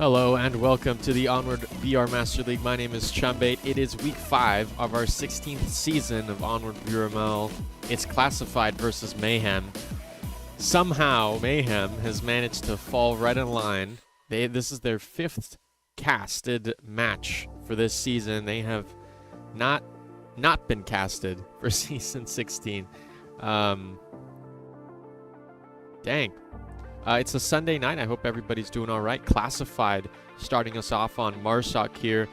Hello and welcome to the Onward VR Master League. My name is Chumbate. It is week 5 of our 16th season of Onward VRML. It's Classified versus Mayhem. Somehow, Mayhem has managed to fall right in line. This is their 5th casted match for this season. They have not been casted for season 16. Dang. It's a Sunday night. I hope everybody's doing all right. Classified starting us off on Marsoc here.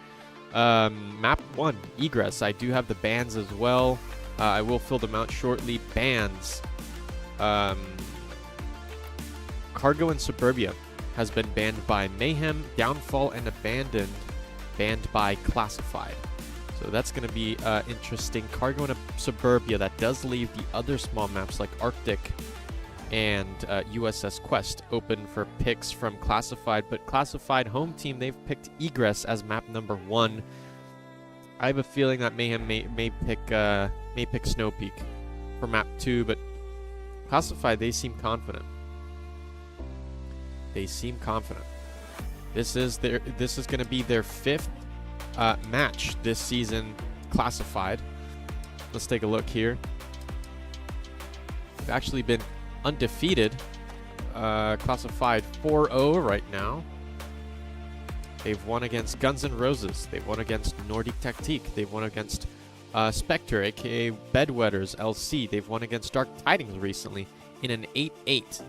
Map 1, Egress. I do have the bans as well. I will fill them out shortly. Bans. Cargo and Suburbia has been banned by Mayhem. Downfall and Abandoned banned by Classified. So that's going to be interesting. Cargo and Suburbia, that does leave the other small maps like Arctic and USS Quest open for picks from Classified, but Classified home team, they've picked Egress as map number 1. I have a feeling that Mayhem may pick Snow Peak for map 2, but Classified, they seem confident. They seem confident. This is going to be their 5th match this season, Classified. Let's take a look here. They've actually been undefeated, Classified 4-0 right now. They've won against Guns N' Roses. They've won against Nordic Tactique. They've won against Spectre, aka Bedwetters LC. They've won against Dark Tidings recently in an 8-8.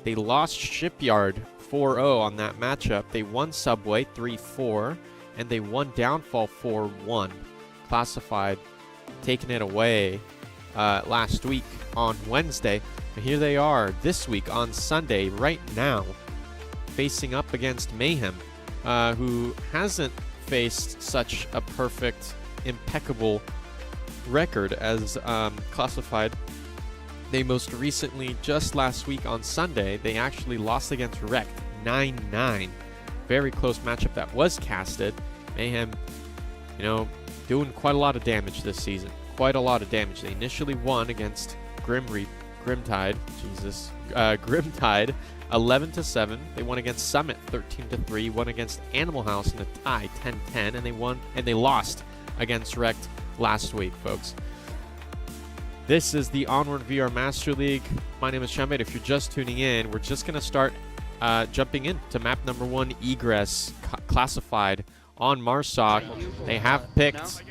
They lost Shipyard 4-0 on that matchup. They won Subway 3-4, and they won Downfall 4-1. Classified taking it away last week on Wednesday. And here they are this week on Sunday, right now, facing up against Mayhem, who hasn't faced such a perfect, impeccable record as Classified. They most recently, just last week on Sunday, they actually lost against Wrecked 9-9. Very close matchup that was casted. Mayhem, doing quite a lot of damage this season. Quite a lot of damage. They initially won against Grimtide, 11-7. They won against Summit 13-3. Won against Animal House in a tie 10-10, and they lost against Wrecked last week, folks. This is the Onward VR Master League. My name is Chumbate. If you're just tuning in, we're just gonna start jumping into map number 1, Egress, Classified on Marsoc. They have picked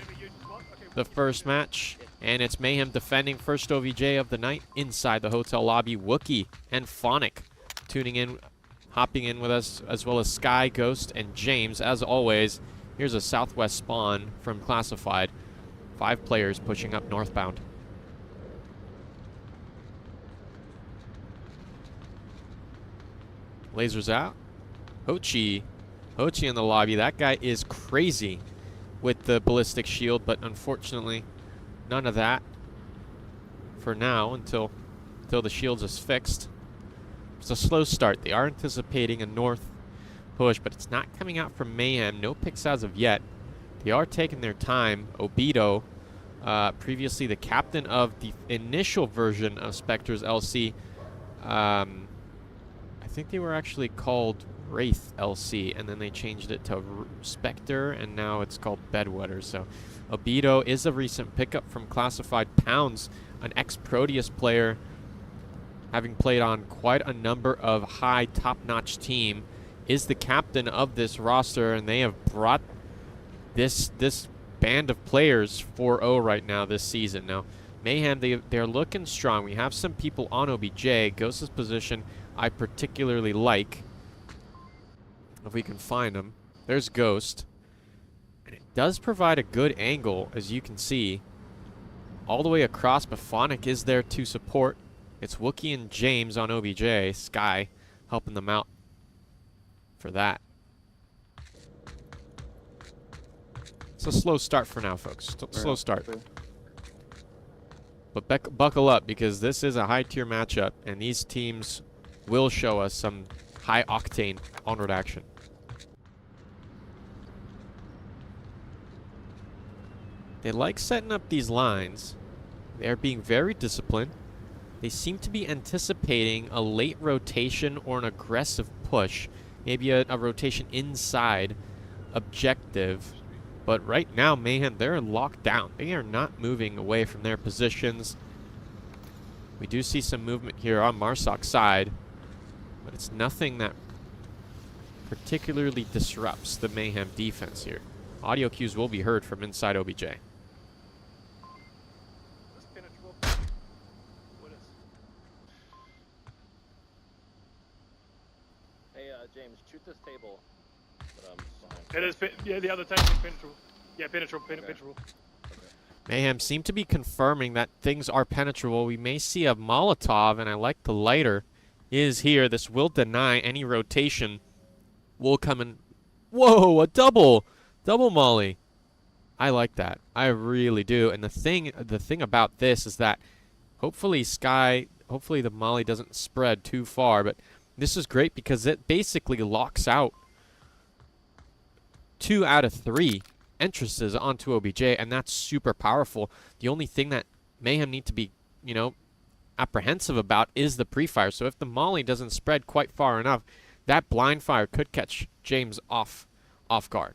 the first match, and it's Mayhem defending first OVJ of the night inside the hotel lobby. Wookie and Phonic tuning in, hopping in with us, as well as Sky, Ghost, and James. As always, here's a southwest spawn from Classified. 5 players pushing up northbound. Lasers out. Hochi in the lobby. That guy is crazy with the ballistic shield, but unfortunately none of that for now until the shields is fixed. It's a slow start. They are anticipating a north push, but it's not coming out from Mayhem. No picks as of yet. They are taking their time. Obito, previously the captain of the initial version of Spectre's LC. I think they were actually called Wraith LC, and then they changed it to Spectre, and now it's called Bedwetter. So Obito is a recent pickup from Classified. Pounds, an ex-Proteus player, having played on quite a number of high top-notch team, is the captain of this roster, and they have brought this band of players 4-0 right now this season. Now Mayhem, they're looking strong. We have some people on OBJ. Ghost's position I particularly like. If we can find him. There's Ghost. And it does provide a good angle, as you can see, all the way across, but Phonic is there to support. It's Wookie and James on OBJ. Sky helping them out for that. It's a slow start for now, folks. Slow start. But buckle up, because this is a high-tier matchup, and these teams will show us some high-octane Onward action. They like setting up these lines. They're being very disciplined. They seem to be anticipating a late rotation or an aggressive push. maybe a rotation inside objective. But right now, Mayhem, they're locked down. They are not moving away from their positions. We do see some movement here on Marsok's side, but it's nothing that particularly disrupts the Mayhem defense here. Audio cues will be heard from inside OBJ. Hey, James, shoot this table. It is, yeah, the other table is penetrable. Yeah, penetrable. Okay. Mayhem seem to be confirming that things are penetrable. We may see a Molotov, and I like the lighter is here. This will deny any rotation. Will come in. Whoa, a double molly. I like that. I really do. And the thing about this is that hopefully the molly doesn't spread too far, but this is great because it basically locks out 2 out of 3 entrances onto OBJ, and that's super powerful. The only thing that Mayhem need to be, apprehensive about is the pre-fire. So if the molly doesn't spread quite far enough, that blind fire could catch James off guard.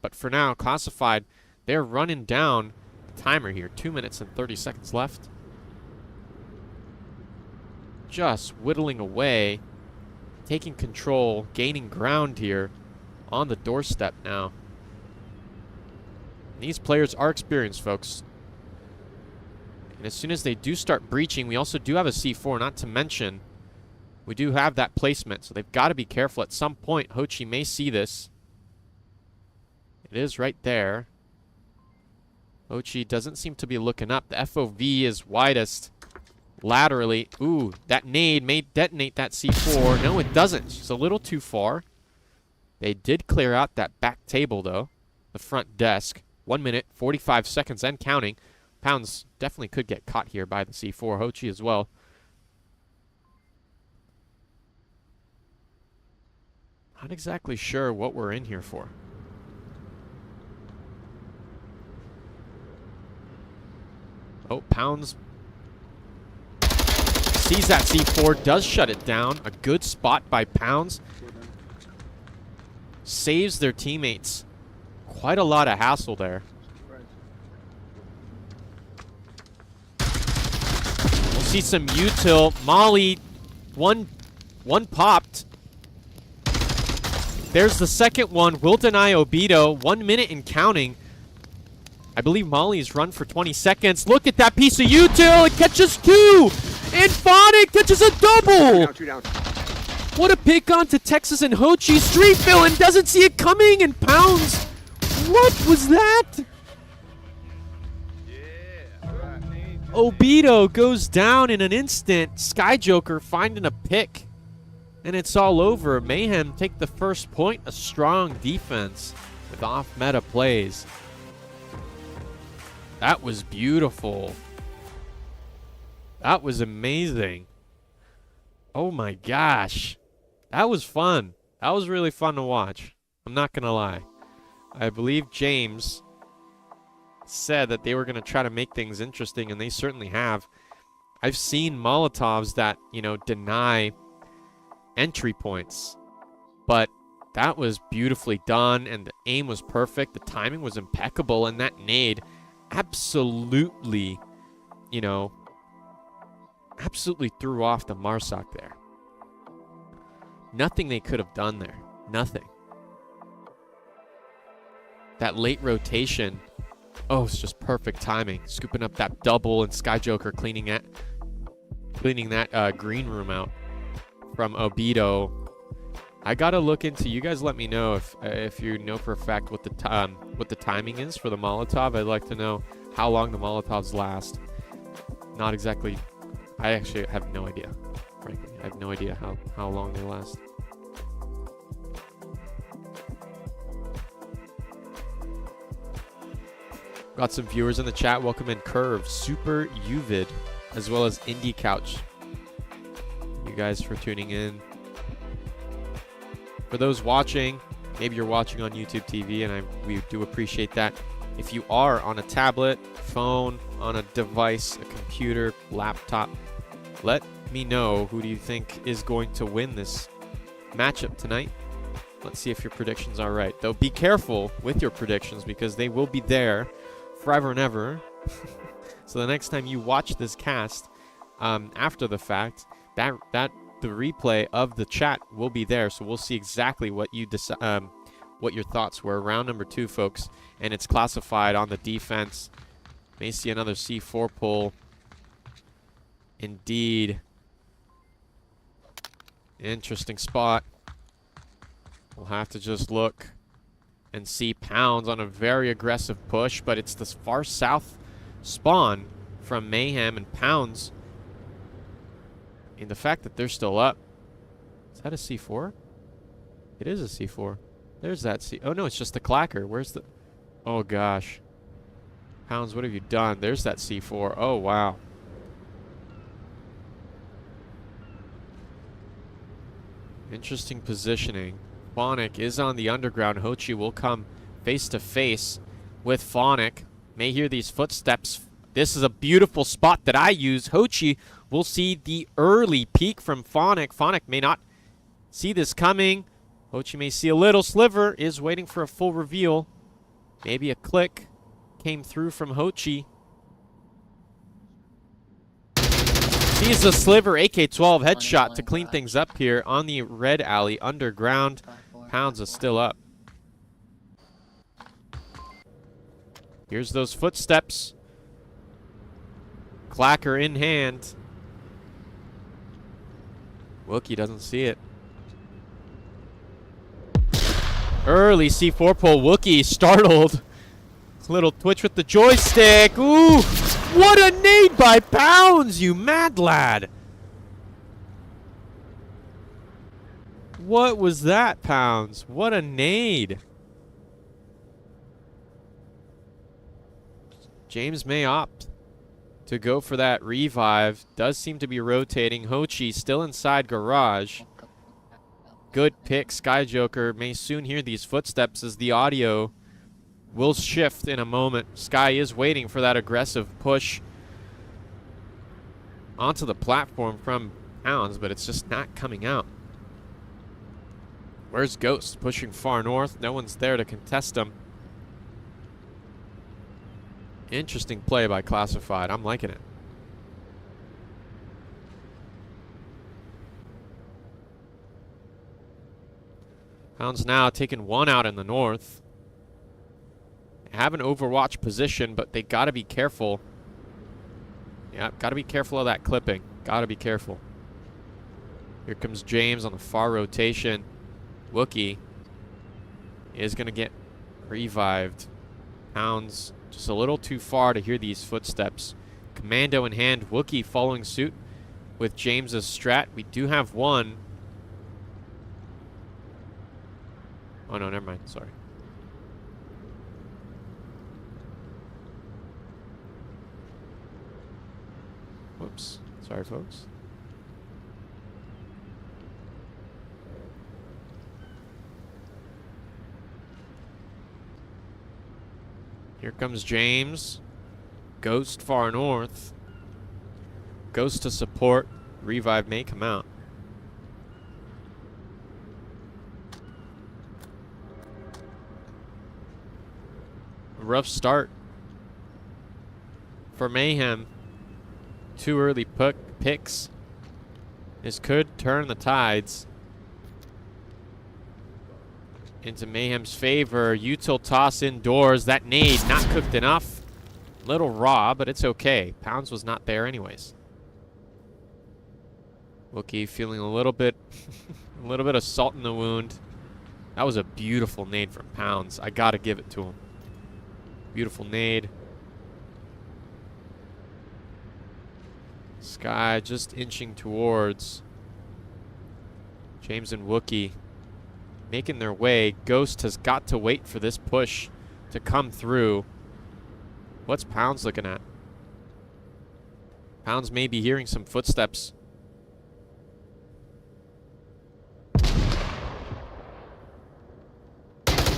But for now, Classified, they're running down the timer here. 2 minutes and 30 seconds left. Just whittling away, taking control, gaining ground here on the doorstep now. And these players are experienced, folks. And as soon as they do start breaching, we also do have a C4, not to mention we do have that placement, so they've got to be careful. At some point, Hochi may see this. It is right there. Hochi doesn't seem to be looking up. The FOV is widest laterally. Ooh, that nade may detonate that C4. No, it doesn't. It's a little too far. They did clear out that back table, though. The front desk. 1 minute, 45 seconds and counting. Pounds definitely could get caught here by the C4. Hochi as well. Not exactly sure what we're in here for. Oh, Pounds sees that C4, does shut it down. A good spot by Pounds. Saves their teammates quite a lot of hassle there. We'll see some util. Molly, one popped. There's the second one. Will deny Obito. 1 minute and counting. I believe Molly's run for 20 seconds. Look at that piece of util. It catches 2. And Phonic catches a double. Two down. What a pick onto Texas and Hochi. Street villain doesn't see it coming, and Pounds. What was that? Obito goes down in an instant. Sky Joker finding a pick. And it's all over. Mayhem take the first point. A strong defense with off-meta plays. That was beautiful. That was amazing. Oh my gosh. That was fun. That was really fun to watch. I'm not going to lie. I believe James said that they were going to try to make things interesting, and they certainly have. I've seen Molotovs that, deny entry points, but that was beautifully done, and the aim was perfect. The timing was impeccable, and that nade absolutely, absolutely threw off the Marsok there. Nothing they could have done there. Nothing. That late rotation, oh, it's just perfect timing. Scooping up that double, and Sky Joker cleaning that green room out from Obito. I gotta look into. You guys let me know if you know for a fact what the timing is for the Molotov. I'd like to know how long the Molotovs last. Not exactly. I actually have no idea. Frankly, I have no idea how long they last. Got some viewers in the chat. Welcome in Curve, Super Uvid, as well as Indie Couch. You guys for tuning in. For those watching, maybe you're watching on YouTube TV, and we do appreciate that. If you are on a tablet, phone, on a device, a computer, laptop, let me know who do you think is going to win this matchup tonight. Let's see if your predictions are right. Though be careful with your predictions because they will be there forever and ever. So the next time you watch this cast after the fact, that the replay of the chat will be there. So we'll see exactly what you what your thoughts were. Round number 2, folks, and it's classified on the defense. May see another C4 pull. Indeed. Interesting spot. We'll have to just look and see. Pounds on a very aggressive push, but it's this far south spawn from Mayhem and Pounds. And the fact that they're still up. Is that a C4? It is a C4. There's that C. Oh, no, it's just the clacker. Where's the... Oh, gosh. Pounds, what have you done? There's that C4. Oh, wow. Interesting positioning. Phonic is on the underground. Hochi will come face to face with Phonic. May hear these footsteps. This is a beautiful spot that I use. Hochi will see the early peek from Phonic. Phonic may not see this coming. Hochi may see a little sliver. Is waiting for a full reveal. Maybe a click came through from Hochi. Sees the sliver. AK-12 headshot to clean things up here on the red alley underground. Pounds is still up. Here's those footsteps. Clacker in hand. Wookie doesn't see it. Early C4 pull. Wookie startled. Little twitch with the joystick. Ooh! What a nade by Pounds, you mad lad! What was that, Pounds? What a nade. James may opt to go for that revive. Does seem to be rotating. Hochi still inside garage. Good pick. Sky Joker may soon hear these footsteps as the audio will shift in a moment. Sky is waiting for that aggressive push onto the platform from Pounds, but it's just not coming out. Where's Ghost? Pushing far north. No one's there to contest him. Interesting play by Classified. I'm liking it. Pounds now taking one out in the north. Have an overwatch position, but they got to be careful. Yeah, got to be careful of that clipping. Got to be careful. Here comes James on the far rotation. Wookie is going to get revived. Pounds just a little too far to hear these footsteps. Commando in hand. Wookie following suit with James's strat. We do have one. Oh, no, never mind. Sorry. Whoops. Sorry, folks. Here comes James. Ghost far north. Ghost to support. Revive may come out. A rough start for Mayhem. 2 early picks. This could turn the tides into Mayhem's favor. Util toss indoors. That nade not cooked enough. Little raw, but it's okay. Pounds was not there anyways. Wookie feeling a little bit of salt in the wound. That was a beautiful nade from Pounds. I gotta give it to him. Beautiful nade. Sky just inching towards James and Wookie making their way. Ghost has got to wait for this push to come through. What's Pounds looking at? Pounds may be hearing some footsteps.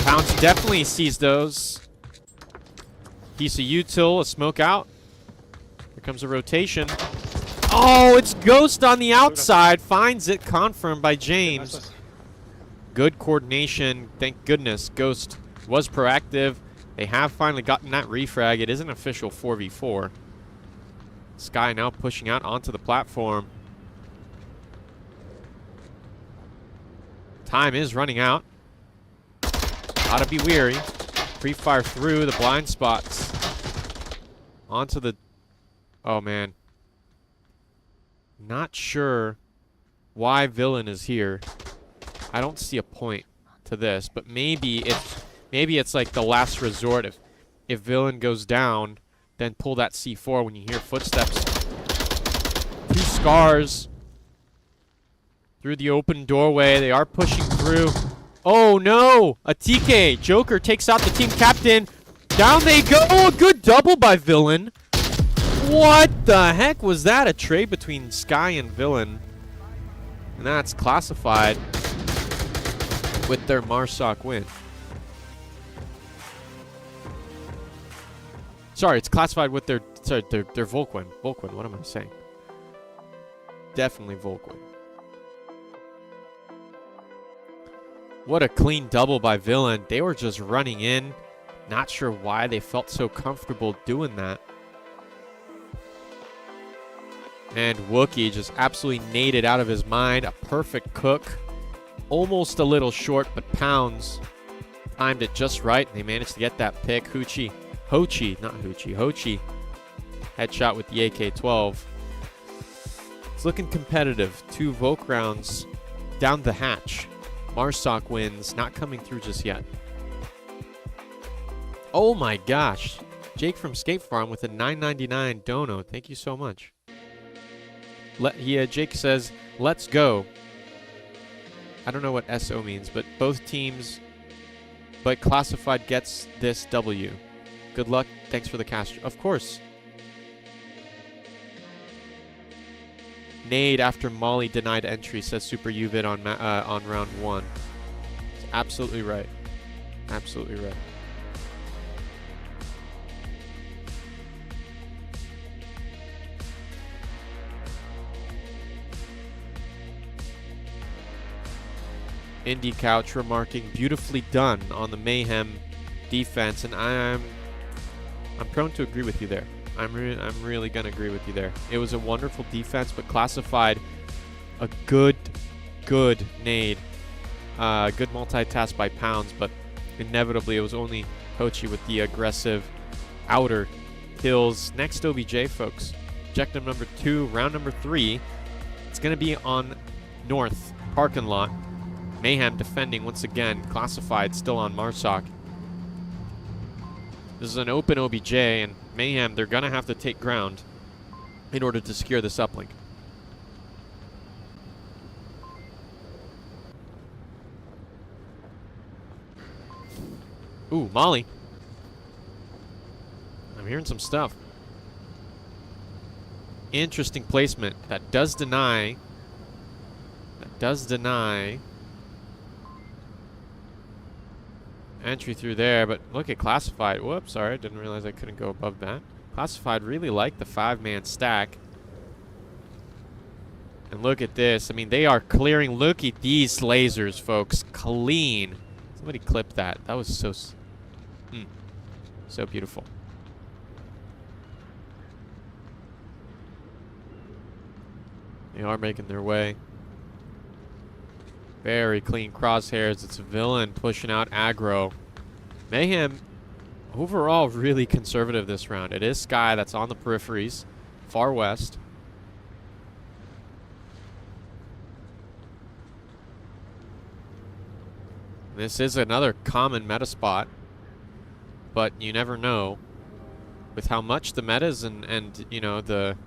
Pounds definitely sees those. Piece of util, a smoke out. Here comes a rotation. Oh, it's Ghost on the outside. Finds it, confirmed by James. Good coordination. Thank goodness Ghost was proactive. They have finally gotten that refrag. It is an official 4v4. Sky now pushing out onto the platform. Time is running out. Gotta be weary. Pre-fire through the blind spots. Onto the... Oh, man. Not sure why Villain is here. I don't see a point to this, but maybe it's like the last resort. If Villain goes down, then pull that C4 when you hear footsteps. 2 scars through the open doorway. They are pushing through. Oh no! A TK. Joker takes out the team captain. Down they go. A good double by Villain. What the heck was that? A trade between Sky and Villain. And that's classified with their Marsoc win. Sorry, it's classified with their Volk win. Volk win, what am I saying? Definitely Volk win. What a clean double by Villain. They were just running in. Not sure why they felt so comfortable doing that. And Wookie just absolutely naded out of his mind. A perfect cook. Almost a little short, but Pounds timed it just right. They managed to get that pick. Hochi. Headshot with the AK-12. It's looking competitive. 2 Volk rounds down the hatch. Marsoc wins, not coming through just yet. Oh my gosh. Jake from Skate Farm with a $9.99 dono. Thank you so much. Jake says, let's go. I don't know what SO means, but both teams, but Classified gets this W. Good luck. Thanks for the cast. Of course. Nade after Molly denied entry, says Super Uvid on round 1. It's absolutely right. Absolutely right. Indie Couch remarking, beautifully done on the Mayhem defense, and I'm prone to agree with you there. I'm really gonna agree with you there. It was a wonderful defense, but Classified a good nade, good multitask by Pounds, but inevitably it was only Hochi with the aggressive outer kills. Next OBJ, folks. Objective number 2, round number 3. It's gonna be on North parking lot. Mayhem defending once again. Classified still on Marsoc. This is an open OBJ, and Mayhem, they're going to have to take ground in order to secure this uplink. Ooh, Molly. I'm hearing some stuff. Interesting placement. That does deny entry through there, but look at Classified. Whoops, sorry, I didn't realize I couldn't go above that. Classified really like the 5-man stack. And look at this. I mean, they are clearing. Look at these lasers, folks. Clean. Somebody clip that. That was so... so beautiful. They are making their way. Very clean crosshairs. It's a Villain pushing out aggro. Mayhem, overall, really conservative this round. It is Sky that's on the peripheries, far west. This is another common meta spot, but you never know with how much the metas and you know, the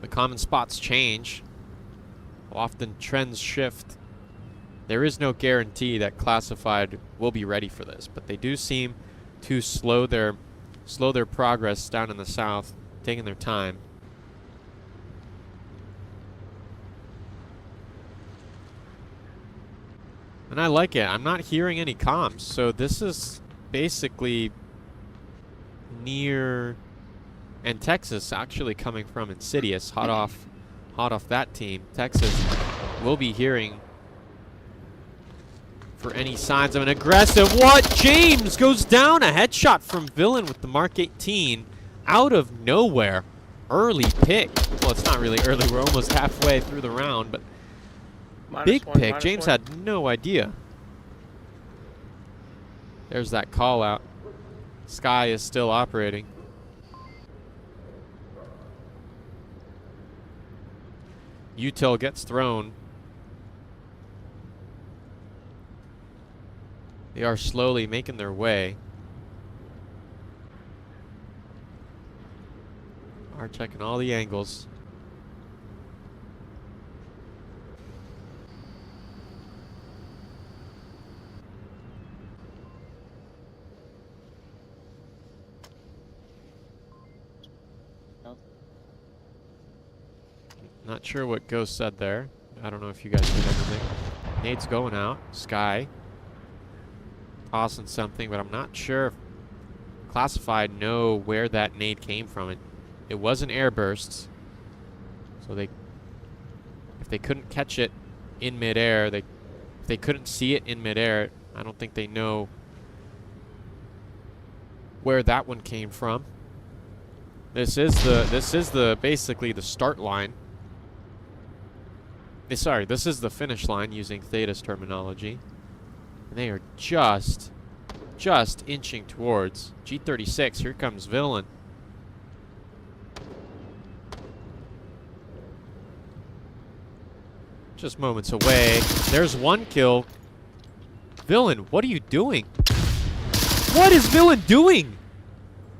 common spots change. Often trends shift. There is no guarantee that Classified will be ready for this, but they do seem to slow their progress down in the south, taking their time. And I like it. I'm not hearing any comms, so this is basically near, and Texas actually coming from Insidious, hot off that team. Texas will be hearing for any signs of an aggressive. What? James goes down. A headshot from Villain with the Mark 18 out of nowhere. Early pick. Well, it's not really early. We're almost halfway through the round, but big pick. James had no idea. There's that call out. Sky is still operating. Util gets thrown. They are slowly making their way. Are checking all the angles. Not sure what Ghost said there. I don't know if you guys did anything. Nade's going out. Sky tossing something, but I'm not sure if Classified know where that nade came from. It was an air burst, so if they couldn't catch it in midair, if they couldn't see it in midair, I don't think they know where that one came from. This is basically the start line. Sorry, this is the finish line using Theta's terminology. And they are just inching towards G36. Here comes Villain. Just moments away. There's one kill. Villain, what are you doing? What is Villain doing?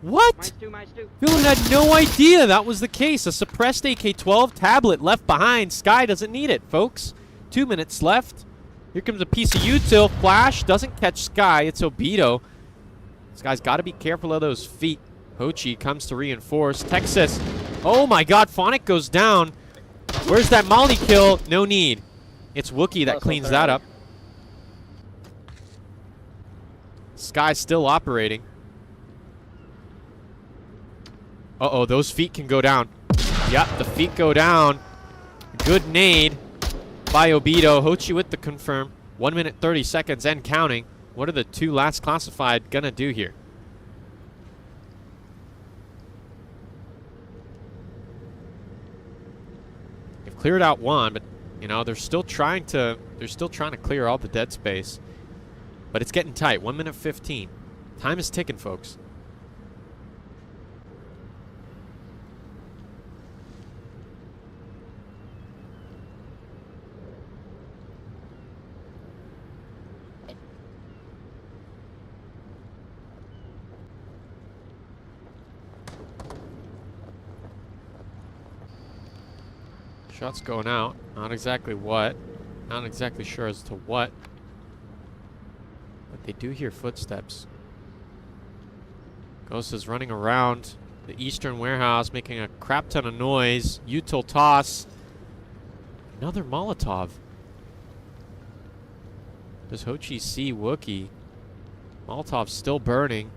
What? Villain had no idea that was the case. A suppressed AK-12 tablet left behind. Sky doesn't need it, folks. 2 minutes left. Here comes a piece of util. Flash doesn't catch Sky. It's Obito. This guy's got to be careful of those feet. Hochi comes to reinforce. Texas. Oh my god, Phonic goes down. Where's that Molly kill? No need. It's Wookie that cleans that up. Sky's still operating. Uh-oh, those feet can go down. Yep, the feet go down. Good nade by Obito. Hochi with the confirm. 1 minute 30 seconds and counting. What are the two last classified gonna do here? They've cleared out one, but you know, they're still trying to clear all the dead space. But it's getting tight. 1 minute 15. Time is ticking, folks. Shots going out. Not exactly what. Not exactly sure as to what. But they do hear footsteps. Ghost is running around the eastern warehouse, making a crap ton of noise. Util toss. Another Molotov. Does Hochi see Wookie? Molotov's still burning.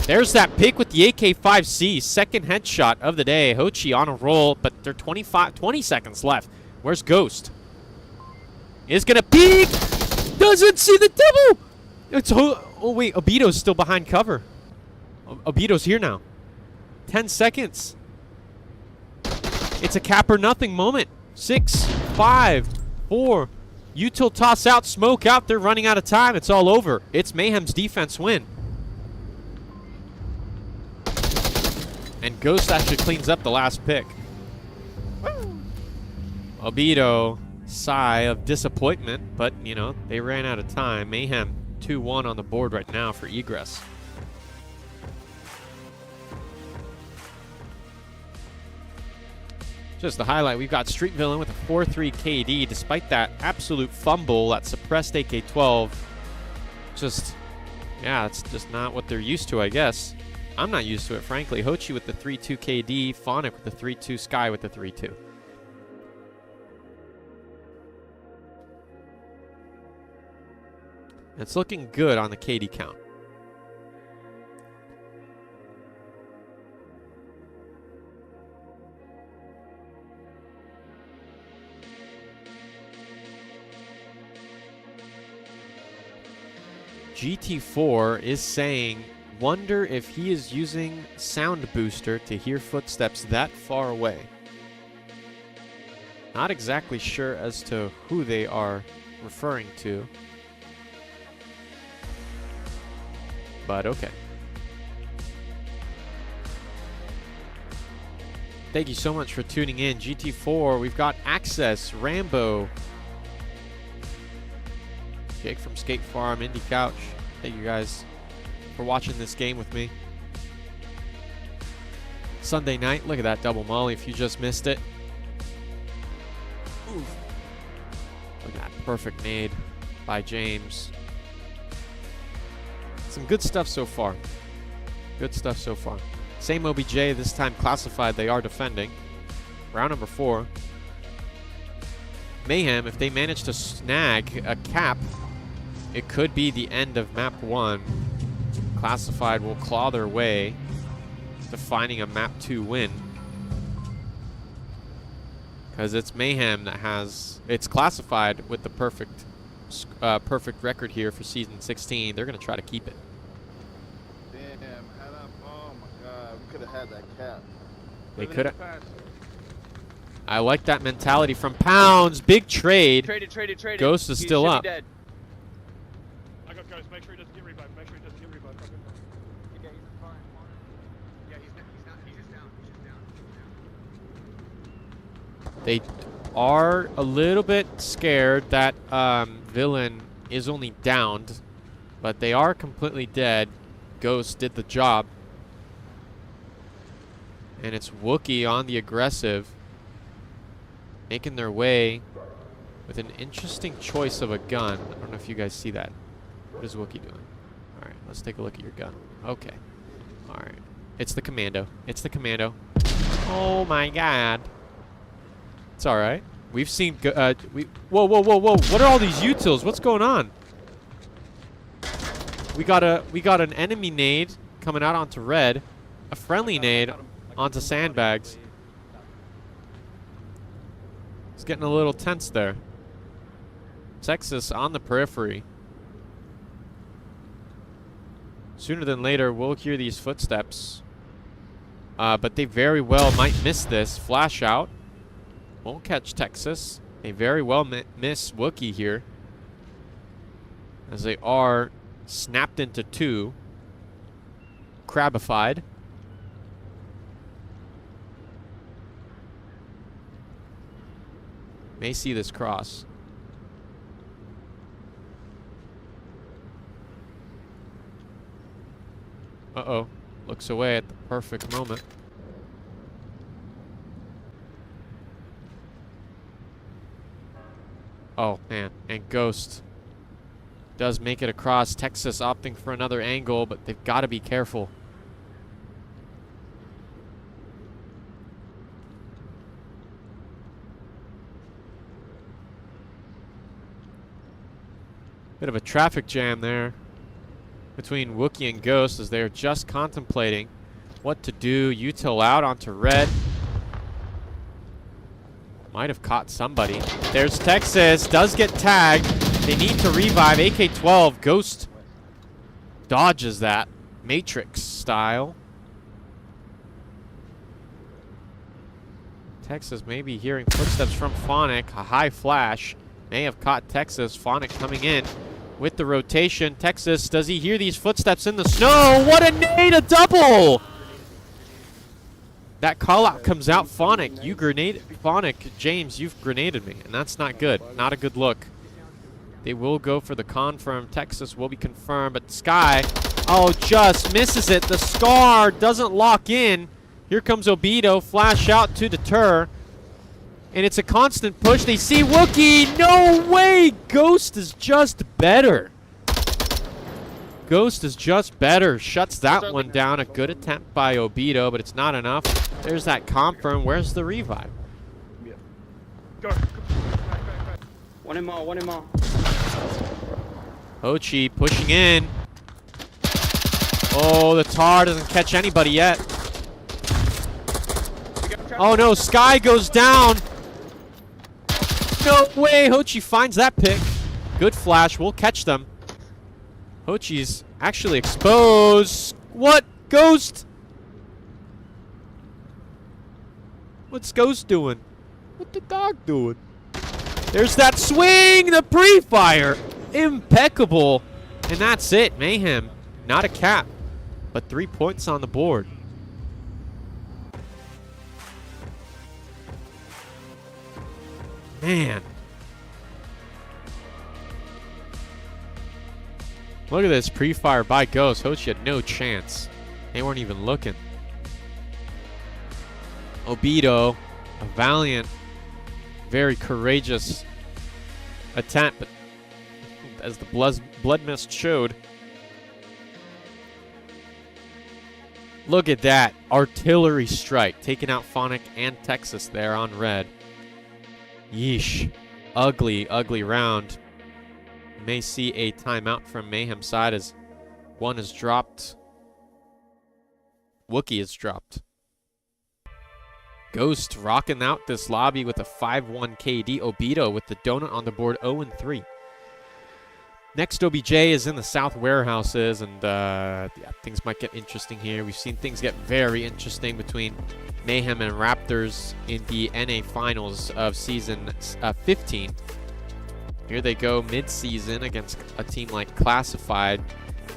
There's that pick with the AK-5C. Second headshot of the day. Hochi on a roll, but there are 20 seconds left. Where's Ghost? Is gonna peek. Doesn't see the double. It's oh wait, Obito's still behind cover. Obito's here now. 10 seconds. It's a cap or nothing moment. 6, 5, 4. Util toss out, smoke out. They're running out of time. It's all over. It's Mayhem's defense win. And Ghost actually cleans up the last pick. Obito, sigh of disappointment, but, you know, they ran out of time. Mayhem 2-1 on the board right now for Egress. Just the highlight, we've got Street Villain with a 4-3 KD. Despite that absolute fumble, that suppressed AK-12. Just, yeah, it's just not what they're used to, I guess. I'm not used to it, frankly. Hochi with the 3-2 KD, Phonic with the 3-2, Sky with the 3-2. It's looking good on the KD count. GT4 is saying, wonder if he is using sound booster to hear footsteps that far away. Not exactly sure as to who they are referring to. But okay. Thank you so much for tuning in. GT4, we've got Access, Rambo, Jake from Skate Farm, Indie Couch. Thank you guys for watching this game with me. Sunday night, look at that double molly if you just missed it. Oof. Look at that perfect nade by James. Some good stuff so far. Good stuff so far. Same OBJ, this time classified, they are defending. Round number 4. Mayhem, if they manage to snag a cap, it could be the end of map 1. Classified will claw their way to finding a map 2 win. Because it's Mayhem that has, it's classified with the perfect record here for season 16. They're going to try to keep it. Could have had that cap. They could have. I like that mentality from Pounds. Big trade. Traded. Ghost is still up. I got Ghost. Make sure he doesn't get revived. Make sure he doesn't get revived. Yeah, he's fine. Yeah, he's not. He's just down. They are a little bit scared that Villain is only downed, but they are completely dead. Ghost did the job. And it's Wookie on the aggressive, making their way with an interesting choice of a gun. I don't know if you guys see that. What is Wookie doing? All right, let's take a look at your gun. Okay. All right. It's the Commando. It's the Commando. Oh my God. It's all right. We've seen. Whoa! What are all these utils? What's going on? We got an enemy nade coming out onto red, a friendly nade onto sandbags. It's getting a little tense there. Texas on the periphery. Sooner than later, we'll hear these footsteps. But they very well might miss this. Flash out. Won't catch Texas. They very well miss Wookie here, as they are snapped into 2. Crabified. May see this cross. Uh-oh. Looks away at the perfect moment. Oh, man. And Ghost does make it across. Texas opting for another angle, but they've got to be careful. Bit of a traffic jam there between Wookie and Ghost as they're just contemplating what to do. Util out onto red. Might have caught somebody. There's Texas. Does get tagged. They need to revive. AK-12. Ghost dodges that. Matrix style. Texas may be hearing footsteps from Phonic. A high flash may have caught Texas. Phonic coming in with the rotation. Texas, does he hear these footsteps in the snow? What a nade, a double! That call out comes out. Phonic, you grenade. Phonic, James, you've grenaded me, and that's not good. Not a good look. They will go for the confirm. Texas will be confirmed, but Sky, oh, just misses it. The Scar doesn't lock in. Here comes Obito, flash out to deter. And it's a constant push. They see Wookie. No way! Ghost is just better. Ghost is just better. Shuts that one down. A good attempt by Obito, but it's not enough. There's that confirm. Where's the revive? Go. One in more. Hochi pushing in. Oh, the tar doesn't catch anybody yet. Oh no, Sky goes down. No way, Hochi finds that pick. Good flash, we'll catch them. Hochi's actually exposed. What? Ghost? What's Ghost doing? What the dog doing? There's that swing! The pre-fire! Impeccable! And that's it. Mayhem. Not a cap, but 3 points on the board. Man. Look at this pre-fire by Ghost. Hochi had no chance. They weren't even looking. Obito, a valiant, very courageous attempt, but as the blood mist showed. Look at that. Artillery strike. Taking out Phonic and Texas there on red. Yeesh. Ugly, ugly round. You may see a timeout from Mayhem side as one is dropped. Wookiee is dropped. Ghost rocking out this lobby with a 5-1 KD. Obito with the donut on the board, 0-3. Next, OBJ is in the South Warehouses, and yeah, things might get interesting here. We've seen things get very interesting between Mayhem and Raptors in the NA Finals of Season 15. Here they go mid-season against a team like Classified,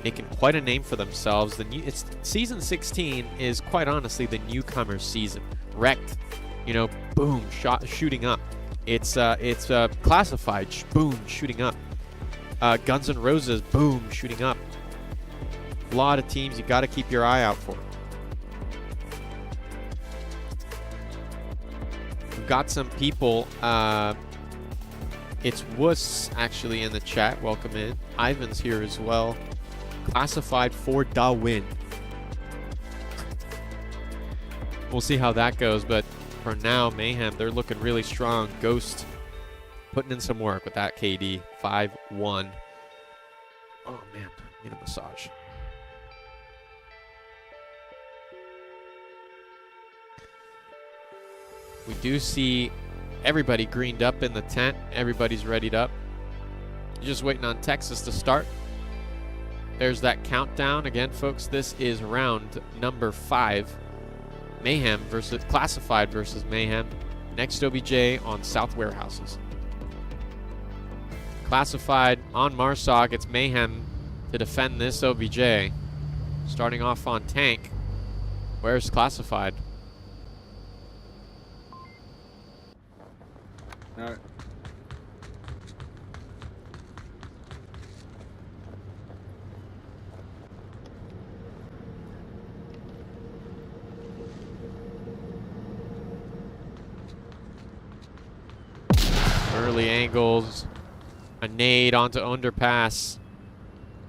making quite a name for themselves. It's Season 16 is quite honestly the newcomer season. Wrecked, you know, boom, shooting up. It's Classified, boom, shooting up. Guns N' Roses, boom, shooting up. A lot of teams you got to keep your eye out for. We've got some people. It's Wuss actually in the chat. Welcome in. Ivan's here as well. Classified for the win. We'll see how that goes, but for now, Mayhem, they're looking really strong. Ghost putting in some work with that KD. 5-1. Oh, man. Need a massage. We do see everybody greened up in the tent. Everybody's readied up. Just waiting on Texas to start. There's that countdown. Again, folks, this is round number 5. Mayhem versus Classified versus Mayhem. Next OBJ on South Warehouses. Classified on Marsoc. It's Mayhem to defend this OBJ. Starting off on tank. Where's Classified? All right. Early angles. A nade onto underpass.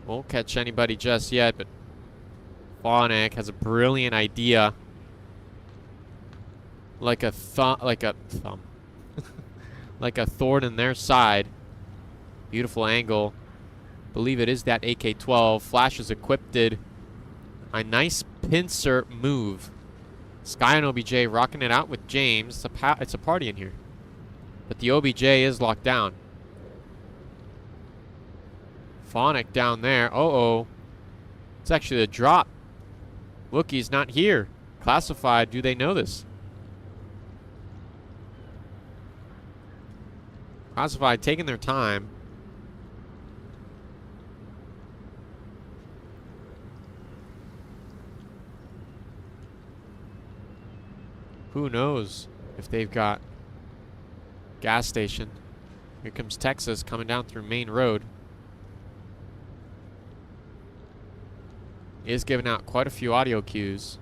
Won't catch anybody just yet, but Phonic has a brilliant idea. Like a thumb. Like a thorn in their side. Beautiful angle. Believe it is that AK-12. Flash is equipped. A nice pincer move. Sky and OBJ rocking it out with James. It's a party in here. But the OBJ is locked down. Phonic down there. Uh-oh. It's actually a drop. Wookiee's not here. Classified. Do they know this? Classified taking their time. Who knows if they've got gas station. Here comes Texas coming down through Main Road. He is giving out quite a few audio cues.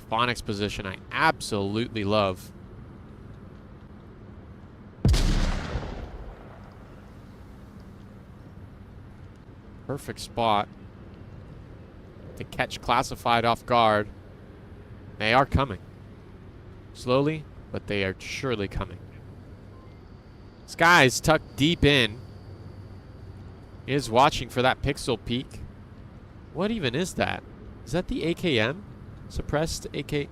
Phonic's position I absolutely love. Perfect spot to catch Classified off guard. They are coming. Slowly, but they are surely coming. Sky's tucked deep in. He is watching for that pixel peak. What even is that? Is that the AKM? Suppressed AK?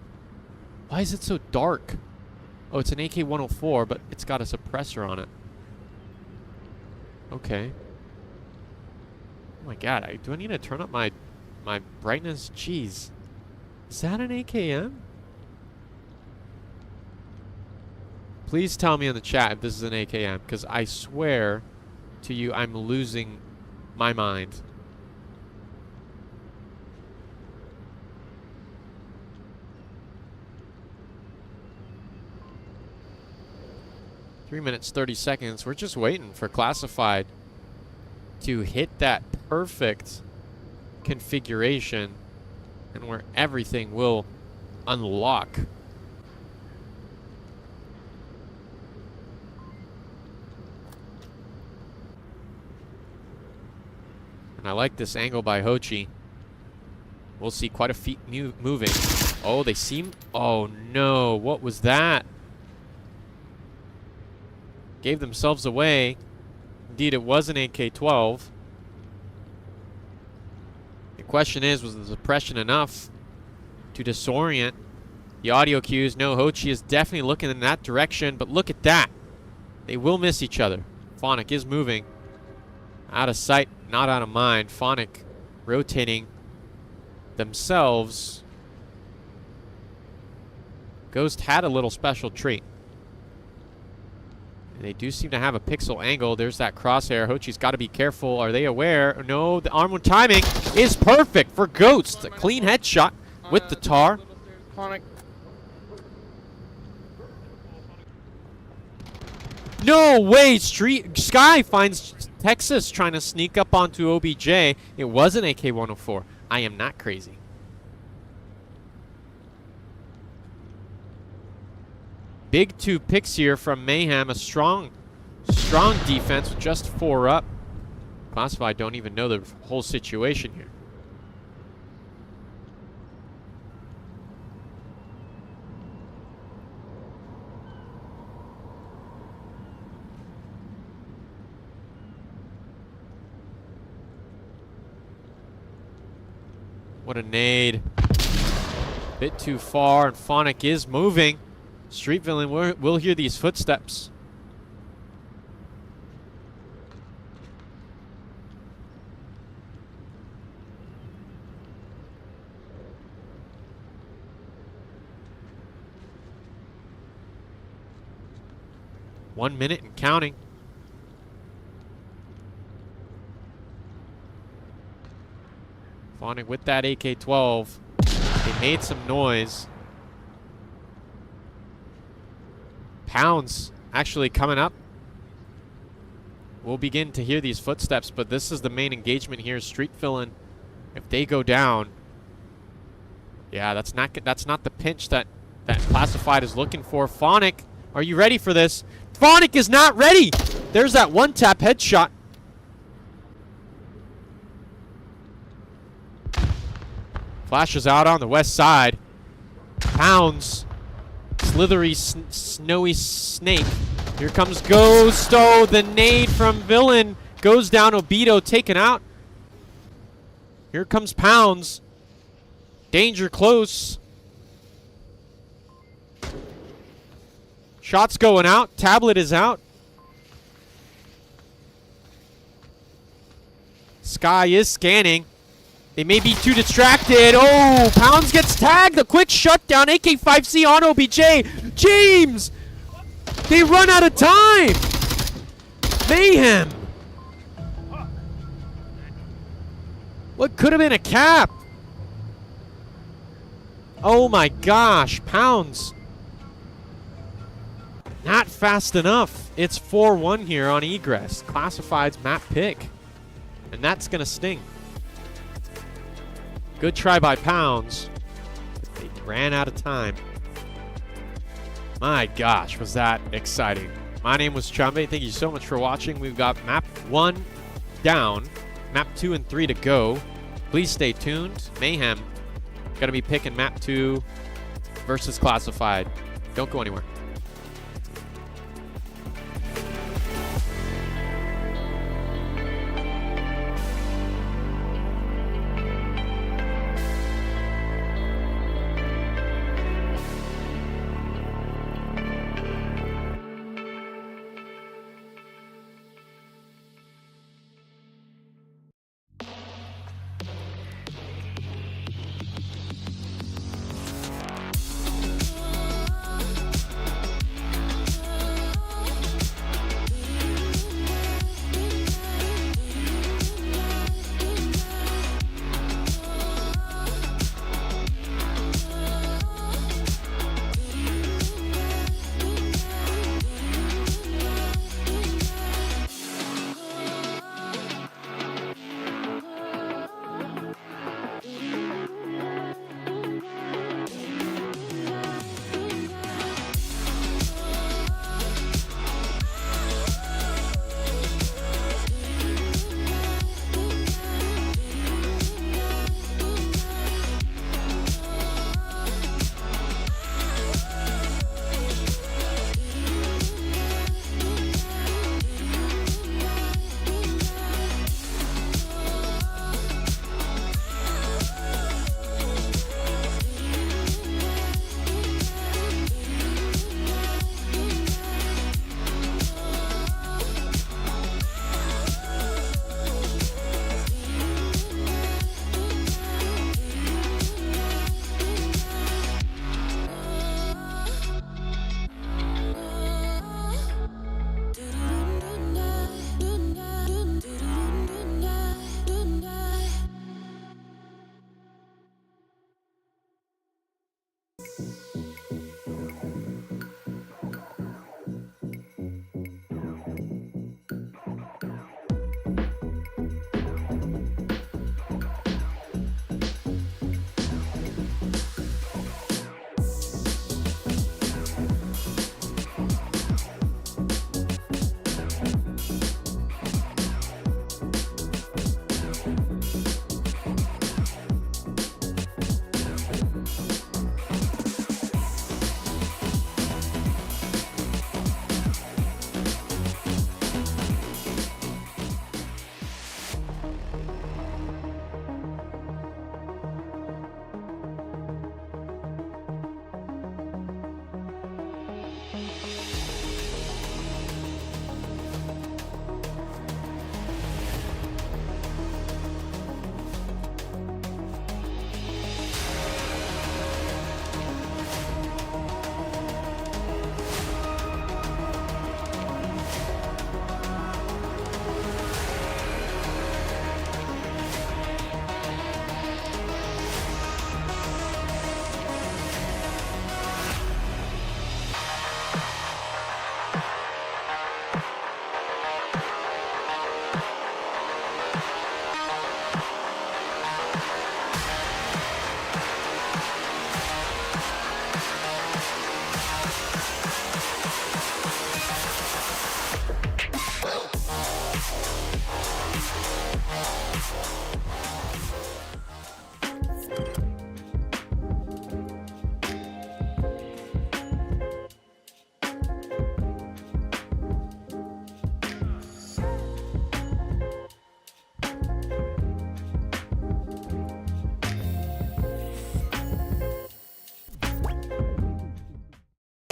Why is it so dark? Oh, it's an AK-104, but it's got a suppressor on it. Okay. Oh my god, do I need to turn up my brightness? Jeez. Is that an AKM? Please tell me in the chat if this is an AKM, because I swear to you I'm losing my mind. Three minutes, 30 seconds. We're just waiting for Classified to hit that perfect configuration and where everything will unlock. And I like this angle by Hochi. We'll see quite a feet moving. Oh, they seem... Oh, no. What was that? Gave themselves away. Indeed, it was an AK-12. The question is, was the suppression enough to disorient the audio cues? No, Hochi is definitely looking in that direction, but look at that. They will miss each other. Phonic is moving. Out of sight, not out of mind. Phonic rotating themselves. Ghost had a little special treat. And they do seem to have a pixel angle. There's that crosshair. Hochi's got to be careful. Are they aware? No, the armor timing is perfect for Ghost. A clean headshot with the tar. Phonic. No way! Sky finds Texas trying to sneak up onto OBJ. It was an AK-104. I am not crazy. Big 2 picks here from Mayhem. A strong defense with just 4 up. Classified don't even know the whole situation here. What a nade. Bit too far, and Phonic is moving. Street Villain will hear these footsteps. One minute and counting. Phonic with that AK-12. They made some noise. Pounds actually coming up. We'll begin to hear these footsteps, but this is the main engagement here. Street Villain, if they go down, yeah, that's not the pinch that Classified is looking for. Phonic, are you ready for this? Phonic is not ready. There's that one-tap headshot. Flashes out on the west side. Pounds. Slithery, snowy snake. Here comes Ghost. Oh, the nade from Villain. Goes down. Obito taken out. Here comes Pounds. Danger close. Shots going out. Tablet is out. Sky is scanning. They may be too distracted. Oh, Pounds gets tagged. A quick shutdown. AK-5C on OBJ. James! They run out of time. Mayhem. What could have been a cap? Oh my gosh. Pounds. Not fast enough. It's 4-1 here on egress. Classified's map pick. And that's going to sting. Good try by Pounds. They ran out of time. My gosh, was that exciting. My name was Chambe. Thank you so much for watching. We've got map 1 down. Map 2 and 3 to go. Please stay tuned. Mayhem going to be picking map 2 versus Classified. Don't go anywhere.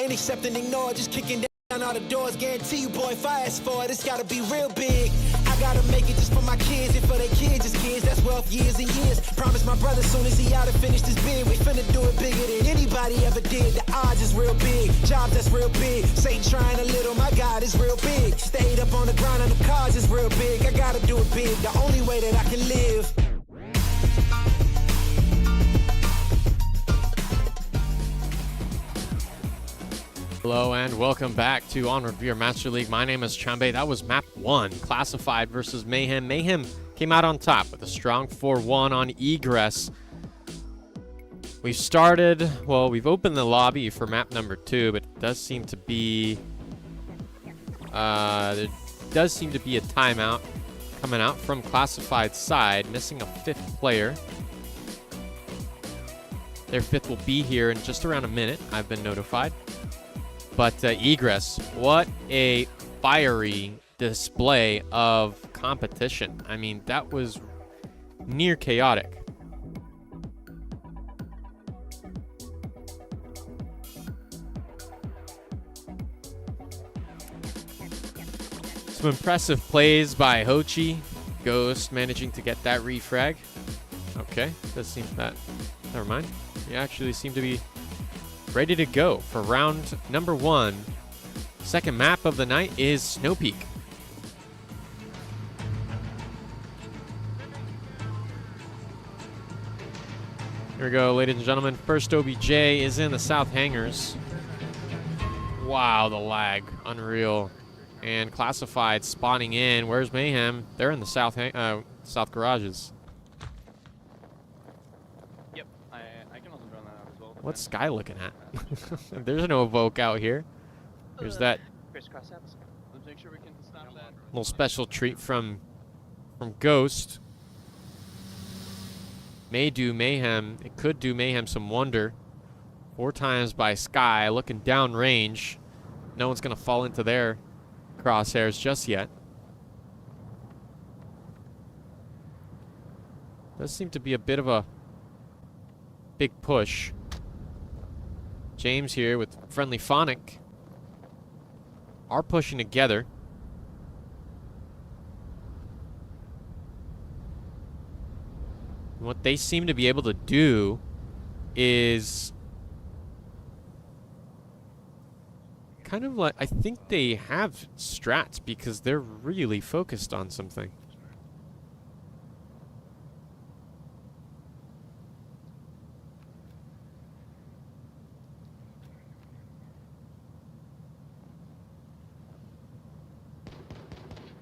ain't accept and ignore, just kicking down all the doors. Guarantee you, boy, if I ask for it, it's gotta be real big. I gotta make it just for my kids and for their kids, as kids. That's wealth, years and years. Promise my brother soon as he out and finish this bid, we finna do it bigger than anybody ever did. The odds is real big, jobs that's real big. Satan trying a little, my God is real big. Stayed up on the grind on the cards is real big. I gotta do it big, the only way that I can live. Hello and welcome back to Onward VR Master League. My name is Chambe. That was map 1, Classified versus Mayhem. Mayhem came out on top with a strong 4-1 on egress. We've started, well, we've opened the lobby for map number 2, but it does seem to be, there does seem to be a timeout coming out from Classified side, missing a 5th player. Their 5th will be here in just around a minute, I've been notified. But egress, what a fiery display of competition. I mean, that was near chaotic. Some impressive plays by Hochi. Ghost managing to get that refrag. Okay, does seem that, never mind. We actually seem to be ready to go for round number 1. Second map of the night is Snow Peak. Here we go, ladies and gentlemen. First OBJ is in the south hangars. Wow, the lag, unreal. And Classified spawning in. Where's Mayhem? They're in the south garages. What's Sky looking at? There's no evoke out here. There's that little special treat from Ghost. May do Mayhem. It could do Mayhem some wonder. 4 times by Sky, looking down range. No one's gonna fall into their crosshairs just yet. Does seem to be a bit of a big push. James here with Friendly Phonic are pushing together. And what they seem to be able to do is kind of like, I think they have strats because they're really focused on something.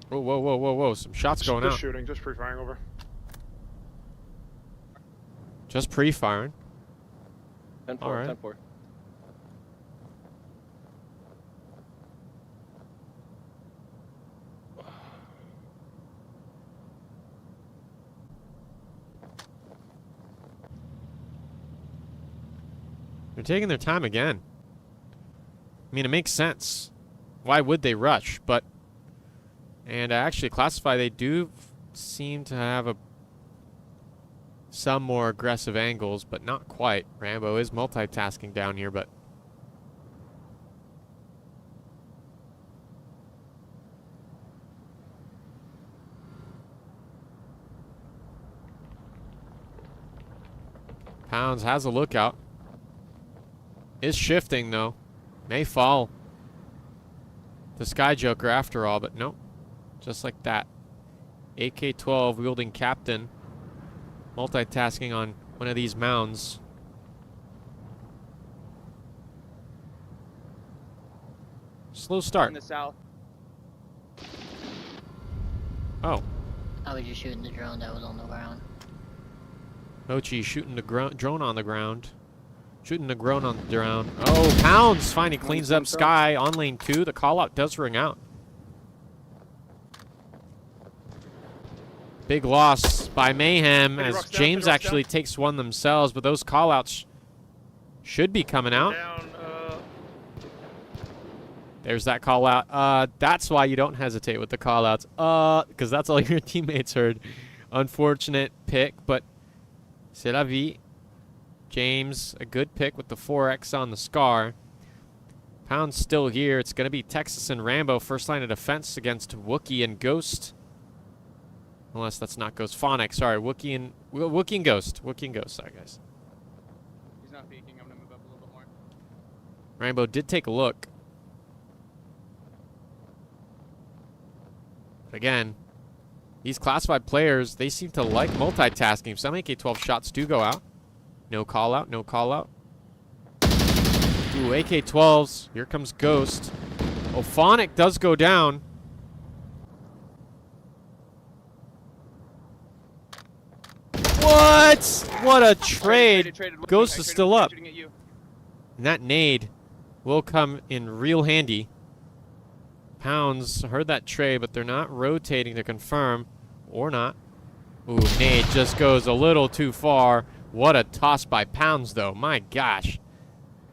Whoa, whoa, whoa, whoa, whoa. Some shots going out. Just shooting, just pre-firing over. Just pre-firing. 10-4, All right. 10-4. They're taking their time again. I mean, it makes sense. Why would they rush? But, and actually Classify, they do seem to have some more aggressive angles, but not quite. Rambo is multitasking down here, but Pounds has a lookout. Is shifting though. May fall. The Sky Joker after all, but nope. Just like that. AK-12 wielding captain. Multitasking on one of these mounds. Slow start. In the south. Oh. I was just shooting the drone that was on the ground. Mochi shooting the drone on the ground. Shooting the drone on the ground. Oh, Pounds finally cleans up Sky on lane 2. The call out does ring out. Big loss by Mayhem as James actually takes one themselves, but those call outs should be coming out. There's that call out. That's why you don't hesitate with the call outs. Because that's all your teammates heard. Unfortunate pick, but c'est la vie. James, a good pick with the 4X on the Scar. Pound's still here. It's going to be Texas and Rambo. First line of defense against Wookie and Ghost. Unless that's not Ghost. Phonic, sorry. Wookie and Ghost. Wookie and Ghost, sorry, guys. He's not peeking. I'm gonna move up a little bit more. Rambo did take a look. Again, these classified players, they seem to like multitasking. Some AK-12 shots do go out. No call out, no call out. Ooh, AK-12s. Here comes Ghost. Oh, Phonic does go down. What? What a trade. Traded. Ghost is still up. Shooting at you. And that nade will come in real handy. Pounds heard that trade, but they're not rotating to confirm. Or not. Ooh, nade just goes a little too far. What a toss by Pounds, though. My gosh.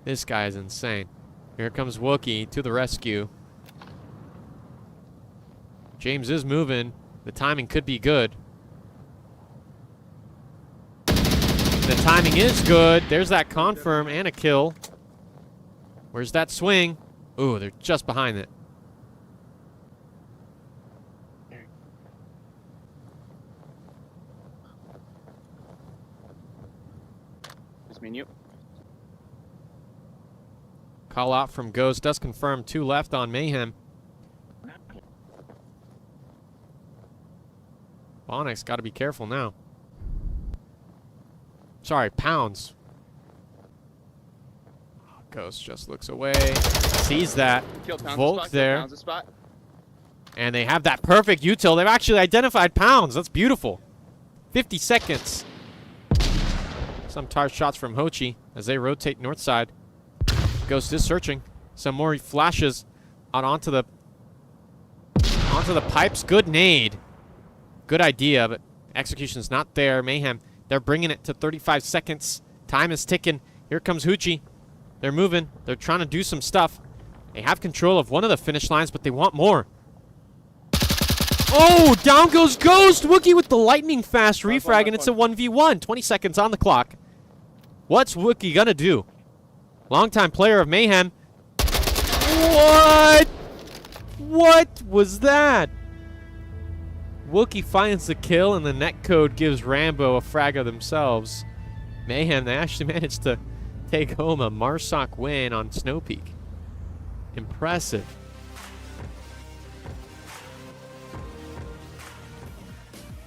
This guy is insane. Here comes Wookie to the rescue. James is moving. The timing could be good. The timing is good. There's that confirm and a kill. Where's that swing? Ooh, they're just behind it. Just me and you. Call out from Ghost. Does confirm 2 left on Mayhem. Phonics got to be careful now. Sorry, Pounds. Ghost just looks away. Sees that. Volk there. And they have that perfect util. They've actually identified Pounds. That's beautiful. 50 seconds. Some tar shots from Hochi as they rotate north side. Ghost is searching. Some more flashes out onto the pipes. Good nade. Good idea, but execution's not there. Mayhem, they're bringing it to 35 seconds. Time is ticking. Here comes Hoochie. They're moving. They're trying to do some stuff. They have control of one of the finish lines, but they want more. Oh, down goes Ghost. Wookie with the lightning fast refrag, and it's a 1v1. 20 seconds on the clock. What's Wookie gonna do? Longtime player of Mayhem. What? What was that? Wookie finds the kill, and the netcode gives Rambo a frag of themselves. Mayhem, they actually managed to take home a Marsoc win on Snow Peak. Impressive.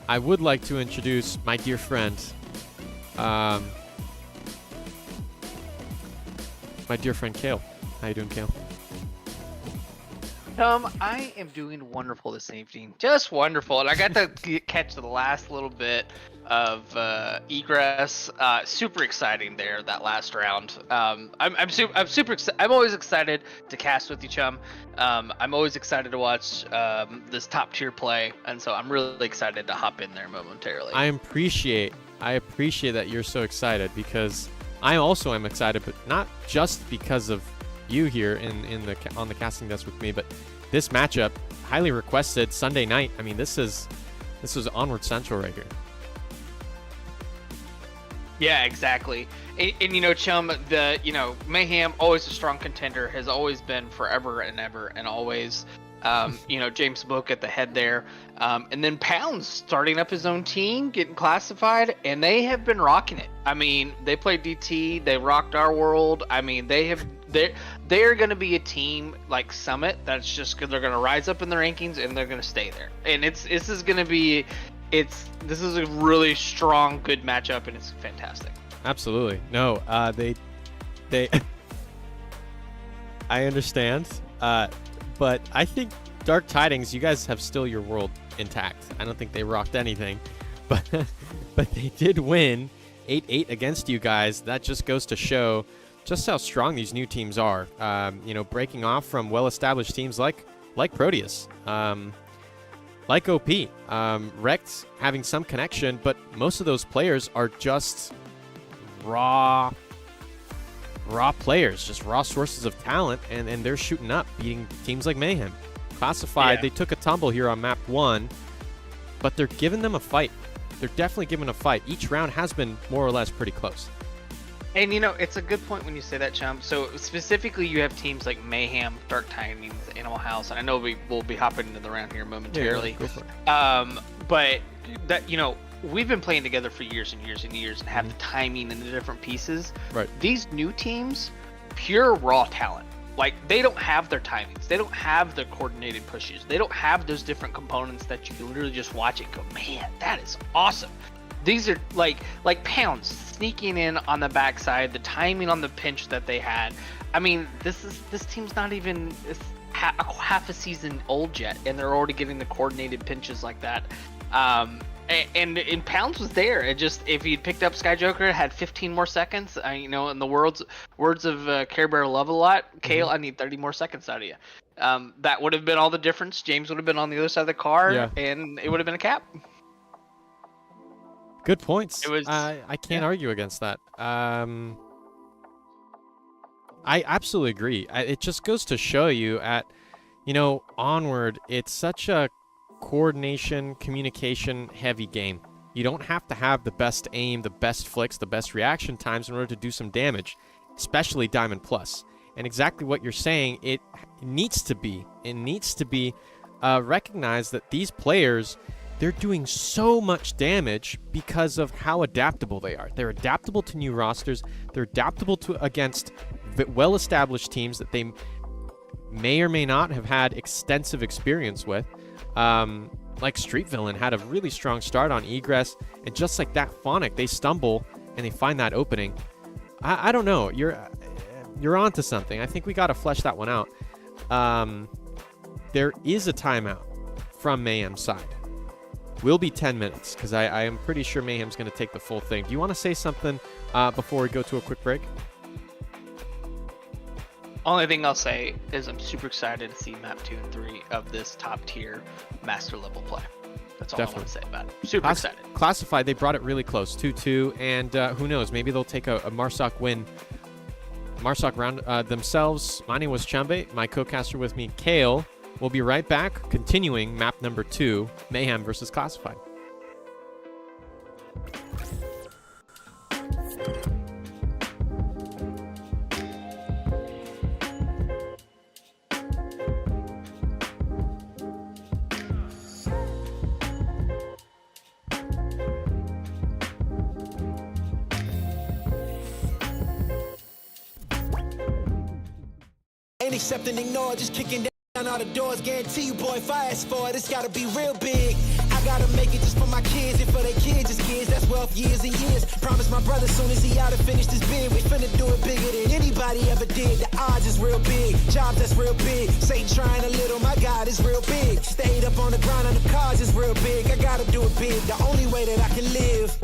I would like to introduce my dear friend, my dear friend Kale. How you doing, Kale? I am doing wonderful this evening. Just wonderful. And I got to catch the last little bit of egress. Super exciting there, that last round. I'm super excited. I'm always excited to cast with you, chum. I'm always excited to watch this top tier play, and so I'm really excited to hop in there momentarily. I appreciate that you're so excited, because I also am excited, but not just because of you here on the casting desk with me, but this matchup, highly requested Sunday night. I mean, this is Onward Central right here. Yeah, exactly. And you know, chum, Mayhem, always a strong contender, has always been forever and ever and always. James Book at the head there. And then Pounds starting up his own team, getting classified, and they have been rocking it. I mean, they played DT, they rocked our world. I mean, they're going to be a team like Summit that's just they're going to rise up in the rankings and they're going to stay there. And this is a really strong, good matchup, and it's fantastic. Absolutely. No, they I understand. But I think Dark Tidings, you guys have still your world intact. I don't think they rocked anything, but they did win 8-8 against you guys. That just goes to show just how strong these new teams are. Breaking off from well-established teams like Proteus, like OP, Rex having some connection, but most of those players are just raw players, just raw sources of talent, and they're shooting up, beating teams like Mayhem. Classified, They took a tumble here on map 1, but they're giving them a fight. They're definitely giving a fight. Each round has been more or less pretty close. And you know, it's a good point when you say that, Chum. So specifically, you have teams like Mayhem, Dark Tidings, Animal House, and I know we will be hopping into the round here momentarily. Yeah, go for it. But that, you know, we've been playing together for years and years and years, and have the timing and the different pieces. Right. These new teams, pure raw talent. Like, they don't have their timings. They don't have their coordinated pushes. They don't have those different components that you can literally just watch it and go, man, that is awesome. These are like Pounds sneaking in on the backside, the timing on the pinch that they had. I mean, this team's not even half a season old yet, and they're already getting the coordinated pinches like that. And Pounds was there. It just, if he'd picked up Sky Joker, had 15 more seconds. You know, in the words of Care Bear Love a lot, Kale, I need 30 more seconds out of you. That would have been all the difference. James would have been on the other side of the car, and it would have been a cap. Good points. It was, I can't argue against that. I absolutely agree. It just goes to show you Onward, it's such a coordination, communication heavy game. You don't have to have the best aim, the best flicks, the best reaction times in order to do some damage, especially Diamond Plus. And exactly what you're saying, it needs to be recognized that these players, they're doing so much damage because of how adaptable they are. They're adaptable to new rosters. They're adaptable to against well-established teams that they may or may not have had extensive experience with. Like Street Villain had a really strong start on Egress, and just like that, Phonic, they stumble and they find that opening. I don't know. You're onto something. I think we got to flesh that one out. There is a timeout from Mayhem's side. Will be 10 minutes, because I am pretty sure Mayhem's going to take the full thing. Do you want to say something before we go to a quick break? Only thing I'll say is I'm super excited to see map 2 and 3 of this top tier master level play. That's all I want to say about it. Super excited. Classified, they brought it really close, 2-2, and who knows, maybe they'll take a Marsoc win. Marsoc round themselves. My name was Chambe, my co-caster with me, Kale. We'll be right back, continuing map number 2, Mayhem versus Classified. Ain't accept and ignore, just kicking down all the doors. Guarantee you, boy, if I ask for it, it's gotta be real big. I gotta make it just for my kids and for their kids' kids. That's wealth years and years. Promise my brother soon as he out and finished his bid, we finna do it bigger than anybody ever did. The odds is real big, jobs that's real big. Satan trying a little, my God is real big. Stayed up on the grind on the cars is real big. I gotta do it big, the only way that I can live.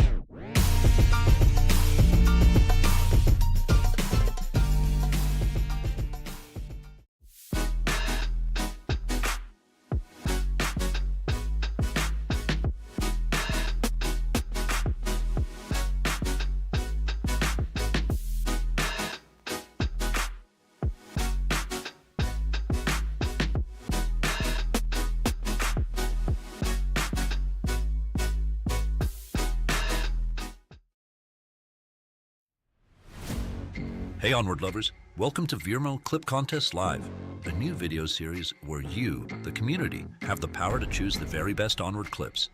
Hey Onward lovers, welcome to VRML Clip Contest Live, a new video series where you, the community, have the power to choose the very best Onward clips.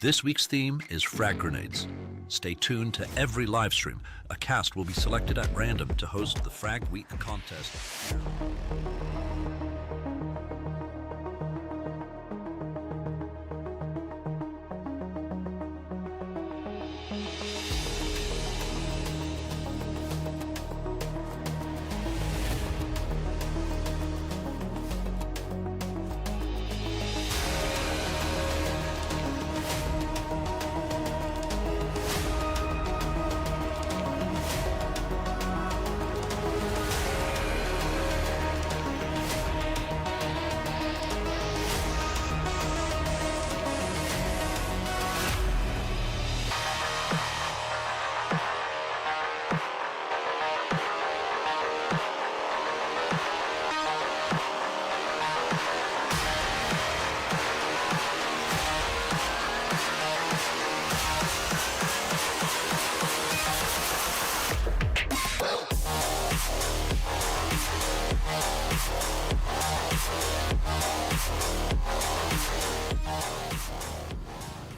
This week's theme is frag grenades. Stay tuned to every live stream. A cast will be selected at random to host the Frag Week contest.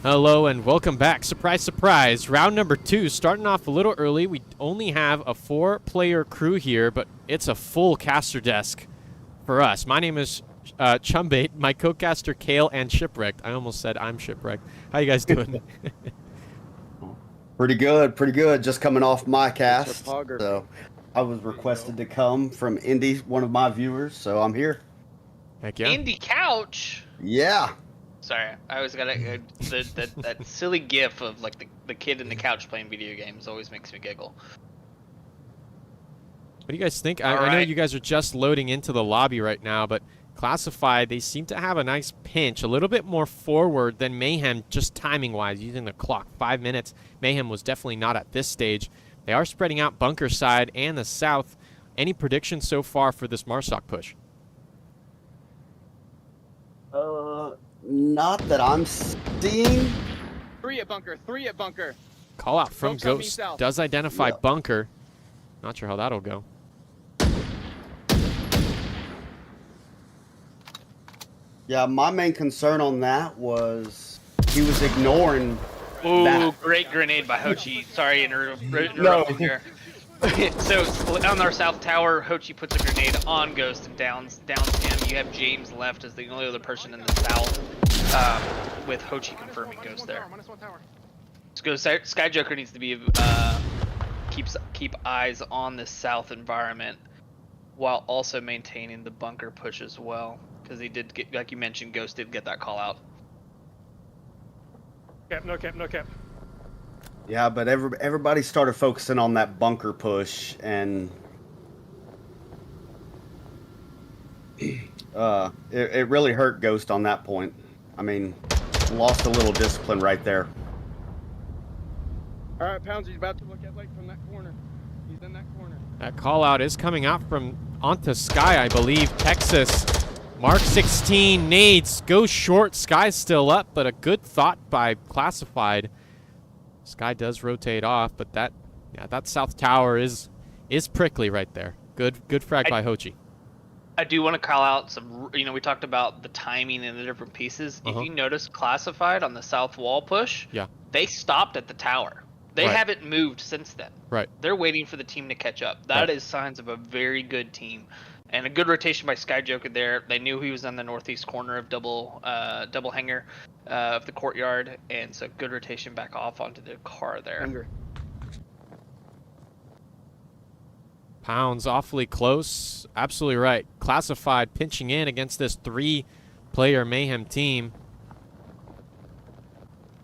Hello and welcome back. Surprise, surprise. Round number 2, starting off a little early. We only have a 4-player crew here, but it's a full caster desk for us. My name is Chumbait, my co-caster Kale, and Shipwrecked. I almost said I'm Shipwrecked. How you guys doing? Pretty good, pretty good. Just coming off my cast, Photography. so I was requested to come from Indy, one of my viewers, so I'm here. Heck yeah. Indie Couch. Yeah. Sorry, I always got that silly gif of like the kid in the couch playing video games always makes me giggle. What do you guys think? I know Alright. you guys are just loading into the lobby right now, but Classified, they seem to have a nice pinch, a little bit more forward than Mayhem, just timing-wise, using the clock. 5 minutes. Mayhem was definitely not at this stage. They are spreading out bunker side and the south. Any predictions so far for this Marsoc push? Not that I'm seeing. 3 at bunker. 3 at bunker. Call out from Folks on me Ghost. south. Does identify Yep. bunker. Not sure how that'll go. Yeah, my main concern on that was he was ignoring Ooh, that. great grenade by Hochi. Sorry, interrupting No. here. So on our south tower, Hochi puts a grenade on Ghost and downs him. You have James left as the only other person in the south, with Hochi confirming Ghost there. -1 tower. So Sky Joker needs to be keep eyes on the south environment, while also maintaining the bunker push as well, because he did get, like you mentioned, Ghost did get that call out. Cap, no cap, no cap. Yeah, but everybody started focusing on that bunker push, and it really hurt Ghost on that point. I mean, lost a little discipline right there. All right, Poundsy's about to look at Lake from that corner. He's in that corner. That call out is coming out from onto Sky, I believe. Texas. Mark 16 nades. Goes short. Sky's still up, but a good thought by Classified. Sky does rotate off, but that south tower is prickly right there. Good frag by Hochi. I do want to call out some, we talked about the timing and the different pieces. If you notice Classified on the south wall push, Yeah. they stopped at the tower. They Right. haven't moved since then. Right. They're waiting for the team to catch up. That Right. is signs of a very good team. And a good rotation by Sky Joker there. They knew he was on the northeast corner of double hanger of the courtyard, and so good rotation back off onto the car there. Under. Pounds awfully close. Absolutely right. Classified pinching in against this 3-player Mayhem team.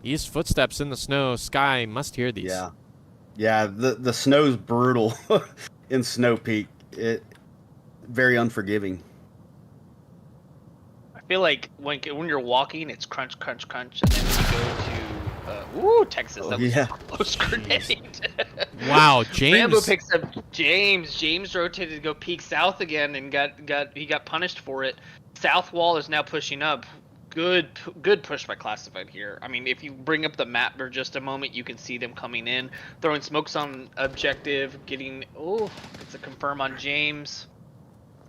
These footsteps in the snow. Sky must hear these. Yeah, the snow's brutal in Snow Peak. It very unforgiving. I feel like when you're walking, it's crunch, crunch, crunch, and then when you go to Texas, that was yeah. a close grenade. Wow, Rambo James. picks up James. James rotated to go peek south again and got punished for it. South wall is now pushing up. Good push by Classified here. I mean, if you bring up the map for just a moment, you can see them coming in, throwing smokes on objective, getting it's a confirm on James.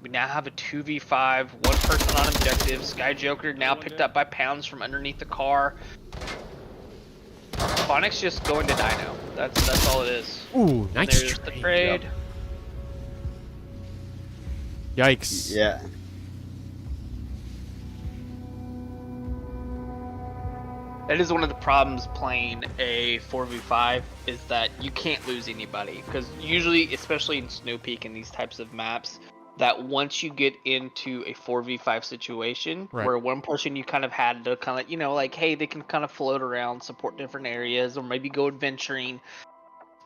We now have a 2v5, one person on objective. Sky Joker now picked up by Pounds from underneath the car. Phonics just going to Dino. That's all it is. Ooh, And nice there's the trade. trade. Yikes. Yeah. That is one of the problems playing a 4v5 is that you can't lose anybody, because usually, especially in Snow Peak and these types of maps, that once you get into a 4v5 situation where one person you kind of had to kind of like, hey, they can kind of float around, support different areas, or maybe go adventuring.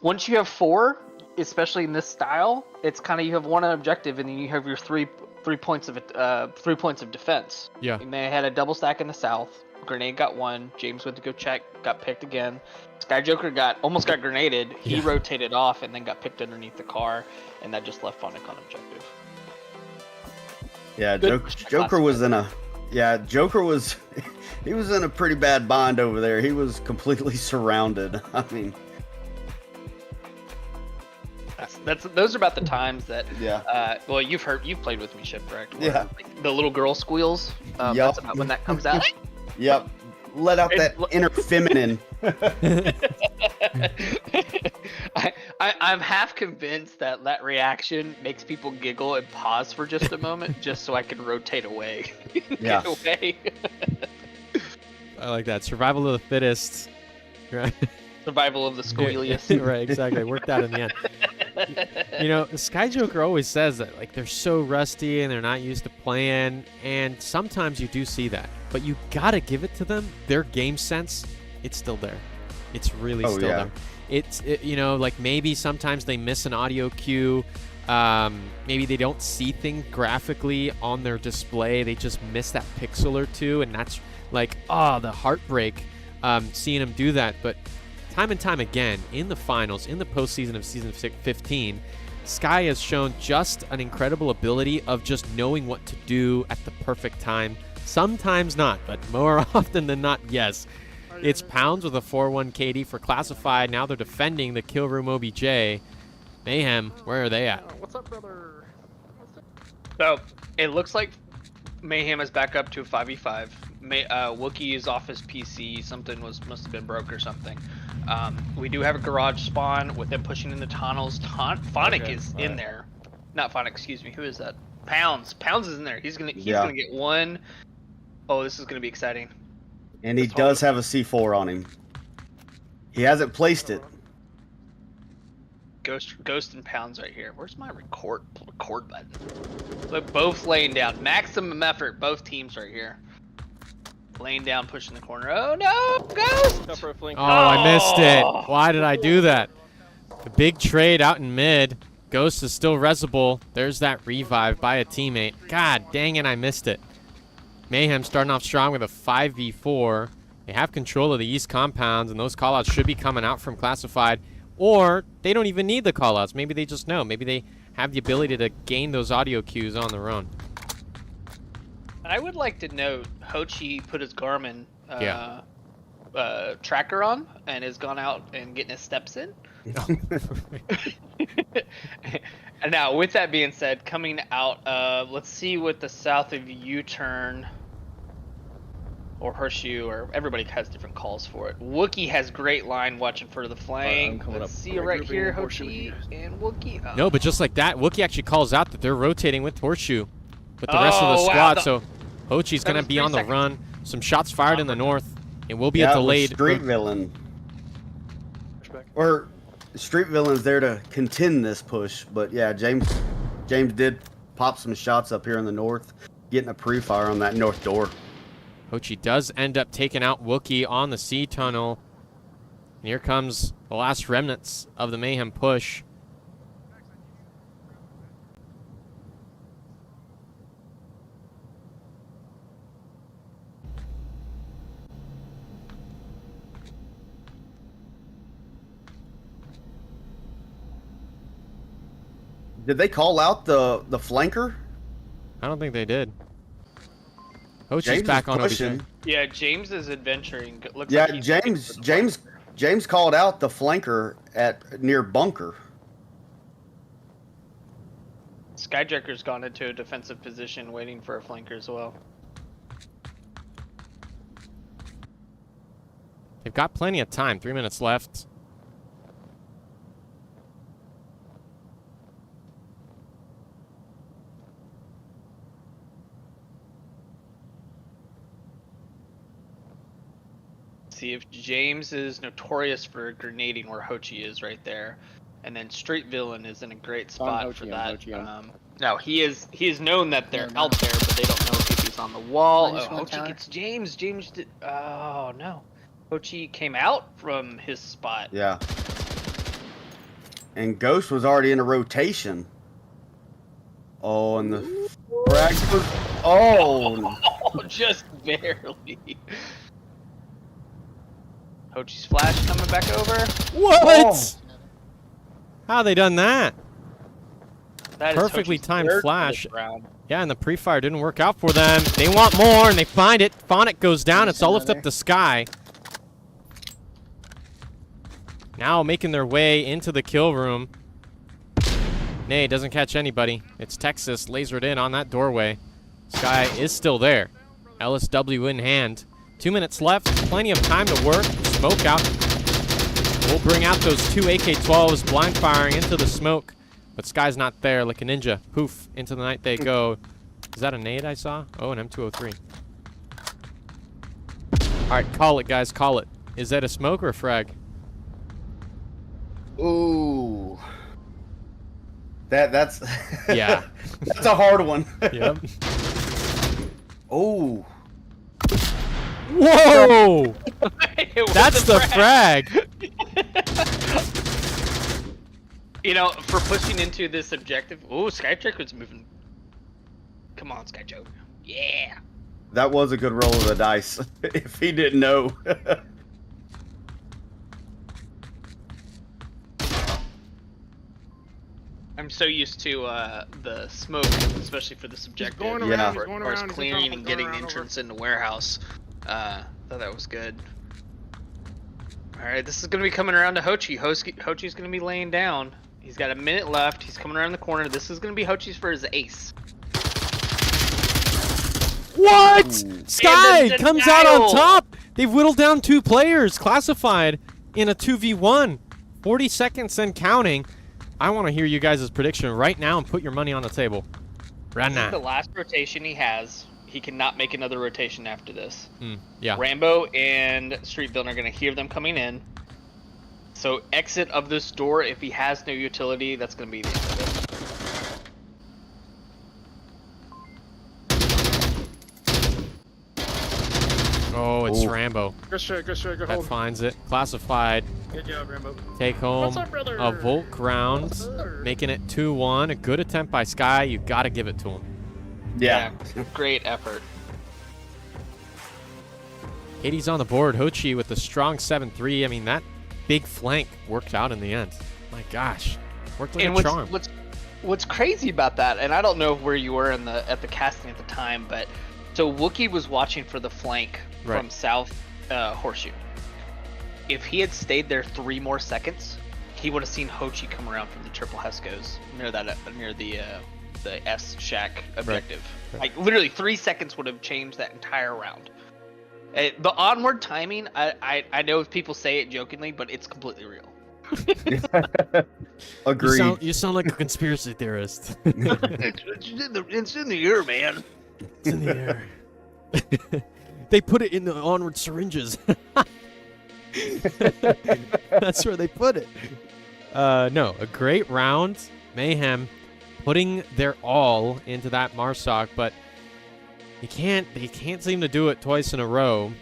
Once you have 4, especially in this style, it's kind of you have one objective and then you have your three points of defense. Yeah. And they had a double stack in the south. Grenade got 1. James went to go check, got picked again. Sky Joker almost got grenaded. He rotated off and then got picked underneath the car, and that just left Phonic on objective. Yeah, Good Joker was in a Joker was he was in a pretty bad bind over there. He was completely surrounded. I mean, those are about the times that well, you've played with me, Shipwrecked. Yeah. Like, the little girl squeals. Yep. That's about when that comes out. Yep. let out that inner feminine. I'm half convinced that that reaction makes people giggle and pause for just a moment, just so I can rotate away. Yeah. Get away. I like that. Survival of the fittest. Right. Survival of the squealiest. Right, exactly. Worked out in the end. You know, Sky Joker always says that, like, they're so rusty and they're not used to playing, and sometimes you do see that. But you gotta give it to them. Their game sense, it's still there. It's really still there. You know, like maybe sometimes they miss an audio cue. Maybe they don't see things graphically on their display. They just miss that pixel or two, and that's like, oh, the heartbreak seeing them do that. But time and time again, in the finals, in the postseason of Season 15, Sky has shown just an incredible ability of just knowing what to do at the perfect time. Sometimes not, but more often than not, yes. It's Pounds with a 4-1 KD for Classified. Now they're defending the Kill Room OBJ. Mayhem, where are they at? What's up, brother? So, it looks like Mayhem is back up to a 5v5. Wookie is off his PC. Something must have been broke or something. We do have a garage spawn with them pushing in the tunnels. Phonic is in there. Not Phonic, excuse me. Who is that? Pounds. Pounds is in there. He's gonna get one. Oh, this is gonna be exciting. And he does have a C4 on him. He hasn't placed it. Ghost and Pounds right here. Where's my record button? Look, both laying down. Maximum effort. Both teams right here. Laying down, pushing the corner. Oh no, Ghost! Oh, I missed it. Why did I do that? The big trade out in mid. Ghost is still resable. There's that revive by a teammate. God dang it, I missed it. Mayhem starting off strong with a 5v4. They have control of the east compounds, and those callouts should be coming out from Classified. Or they don't even need the callouts. Maybe they just know. Maybe they have the ability to gain those audio cues on their own. I would like to note, Hochi put his Garmin tracker on and has gone out and getting his steps in. And now, with that being said, coming out of, let's see what the south of U-turn or Horseshoe, or everybody has different calls for it. Wookie has great line watching for the flank. Let's see it right here, Hochi and Wookie. Oh. No, but just like that, Wookie actually calls out that they're rotating with Horseshoe with the rest of the squad. So Hochi's going to be on the run. Some shots fired in the north. It will be a delayed. Street Villain. Or Street Villain's there to contend this push, but yeah, James did pop some shots up here in the north, getting a pre-fire on that north door. Hochi does end up taking out Wookie on the C tunnel. And here comes the last remnants of the Mayhem push. Did they call out the flanker? I don't think they did. Hochi's James back on pushing. OBJ. Yeah, James is adventuring. Looks Yeah, like he's James called out the flanker at near bunker. Skyjacker's gone into a defensive position waiting for a flanker as well. They've got plenty of time. 3 minutes left. See if James is notorious for grenading where Hochi is right there, and then Street Villain is in a great spot for that. No, he is known that they're out there, but they don't know if he's on the wall. Oh, Hochi gets James. James did. Oh no, Hochi came out from his spot. Yeah. And Ghost was already in a rotation. Oh, and the frag was. Oh, just barely. Hochi's flash coming back over. What? Oh. How they done that? That is Perfectly Hochi's timed third flash. round. Yeah, and the pre-fire didn't work out for them. They want more, and they find it. Phonic goes down. It's all lift up the sky. Now making their way into the kill room. Nay, doesn't catch anybody. It's Texas lasered in on that doorway. Sky is still there. LSW in hand. 2 minutes left. Plenty of time to work. Smoke out. We'll bring out those 2 AK-12s blind firing into the smoke. But Sky's not there like a ninja. Poof. Into the night they go. Is that a nade I saw? Oh, an M203. All right, call it, guys. Call it. Is that a smoke or a frag? Ooh. That's Yeah. that's a hard one. Yep. Oh. Whoa! It was That's a the frag. You know, for pushing into this objective. Ooh, Skycheck was moving. Come on, Skychoke. Yeah. That was a good roll of the dice. If he didn't know. I'm so used to the smoke, especially for this objective. going around, he's As going far as around, he's clearing going and getting around, entrance into warehouse. Thought that was good. All right, this is going to be coming around to Hochi. Hochi's going to be laying down. He's got a minute left. He's coming around the corner. This is going to be Hochi's for his ace. What? Ooh. Sky And the comes out on denial. top. They've whittled down 2 players classified in a 2v1. 40 seconds and counting. I want to hear you guys' prediction right now and put your money on the table. Right This is the now. last rotation he has. He cannot make another rotation after this. Yeah. Rambo and Street Villain are going to hear them coming in. So exit of this door. If he has no utility, that's going to be the end of it. Oh, it's Ooh. Rambo. Good shit, good That hold. finds it. Classified. Good job, Rambo. Take home What's up, brother? a Volk round. Sir. Making it 2-1. A good attempt by Sky. You got to give it to him. Yeah. Great effort. Katie's on the board. Hochi with the strong 7-3. I mean, that big flank worked out in the end. My gosh. Worked like And a charm. what's crazy about that, and I don't know where you were at the casting at the time, but so Wookie was watching for the flank Right. from South Horseshoe. If he had stayed there 3 more seconds, he would have seen Hochi come around from the triple Hescos near the S shack objective. Right. Like literally 3 seconds would have changed that entire round. The onward timing, I know people say it jokingly, but it's completely real. Agreed. You sound like a conspiracy theorist. It's in the air, man. It's in the air. They put it in the onward syringes. That's where they put it. No, a great round. Mayhem putting their all into that Marsoc, but they can't seem to do it twice in a row.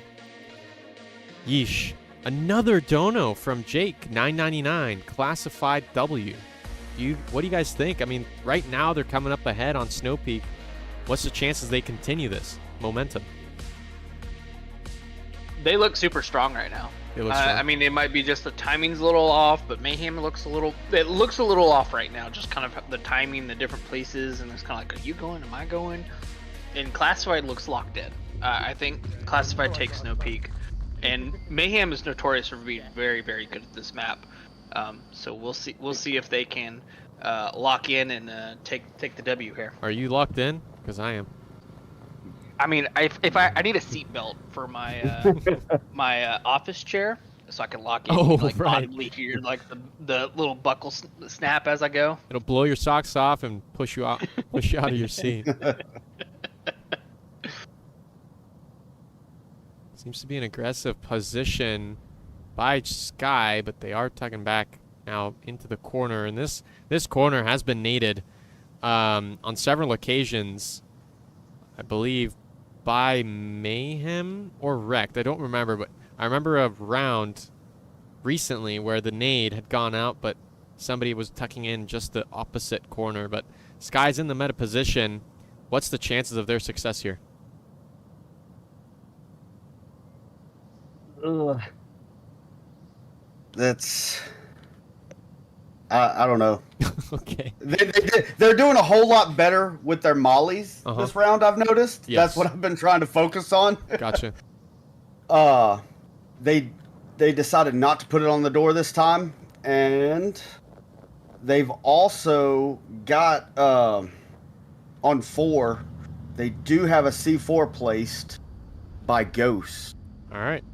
Yeesh. Another dono from Jake, 999, classified W. What do you guys think? I mean, right now they're coming up ahead on Snow Peak. What's the chances they continue this momentum? They look super strong right now. They look strong. I mean, it might be just the timing's a little off, but Mayhem looks a little off right now. Just kind of the timing, the different places, and it's kind of like, are you going? Am I going? And Classified looks locked in. I think Classified takes Snow Peak, and Mayhem is notorious for being very, very good at this map. So we'll see if they can lock in and take the W here. Are you locked in? Because I am. I mean, I need a seat belt for my my office chair, so I can lock in, Oh, like right. audibly hear like the little buckle snap as I go. It'll blow your socks off and push you out of your seat. Seems to be an aggressive position by Sky, but they are tugging back now into the corner, and this corner has been naded on several occasions, I believe, by Mayhem or Wrecked. I don't remember, but I remember a round recently where the nade had gone out, but somebody was tucking in just the opposite corner. But Sky's in the meta position. What's the chances of their success here? That's I don't know. Okay. They're doing a whole lot better with their mollies this round, I've noticed. Yes. That's what I've been trying to focus on. Gotcha. They decided not to put it on the door this time, and they've also got on 4, they do have a C4 placed by Ghost. All right.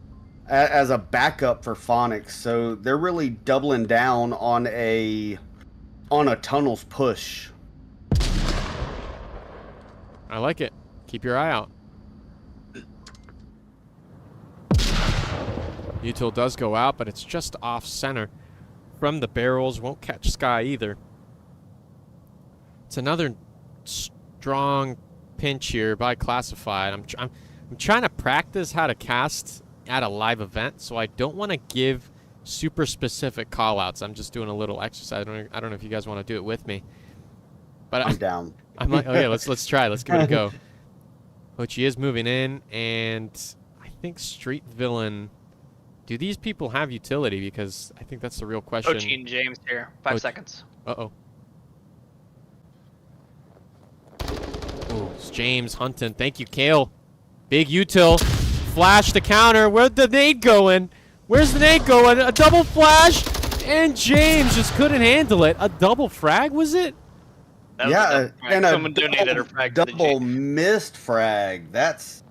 as a backup for Phonics. So they're really doubling down on a tunnels push. I like it. Keep your eye out. Util does go out, but it's just off center from the barrels. Won't catch Sky either. It's another strong pinch here by Classified. I'm trying to practice how to cast at a live event, so I don't want to give super specific callouts. I'm just doing a little exercise. I don't know if you guys want to do it with me. But I'm down. I'm like, okay, let's try. Let's give it a go. Hochi is moving in, and I think Street Villain. Do these people have utility? Because I think that's the real question. Hochi and James here. 5 seconds. Uh-oh. Oh, it's James hunting. Thank you, Kale. Big util. Flash the counter. Where's the nade going? Where's the nade going? A double flash, and James just couldn't handle it. A double frag, was it? Yeah, and someone donated a frag to the double James. missed frag. That's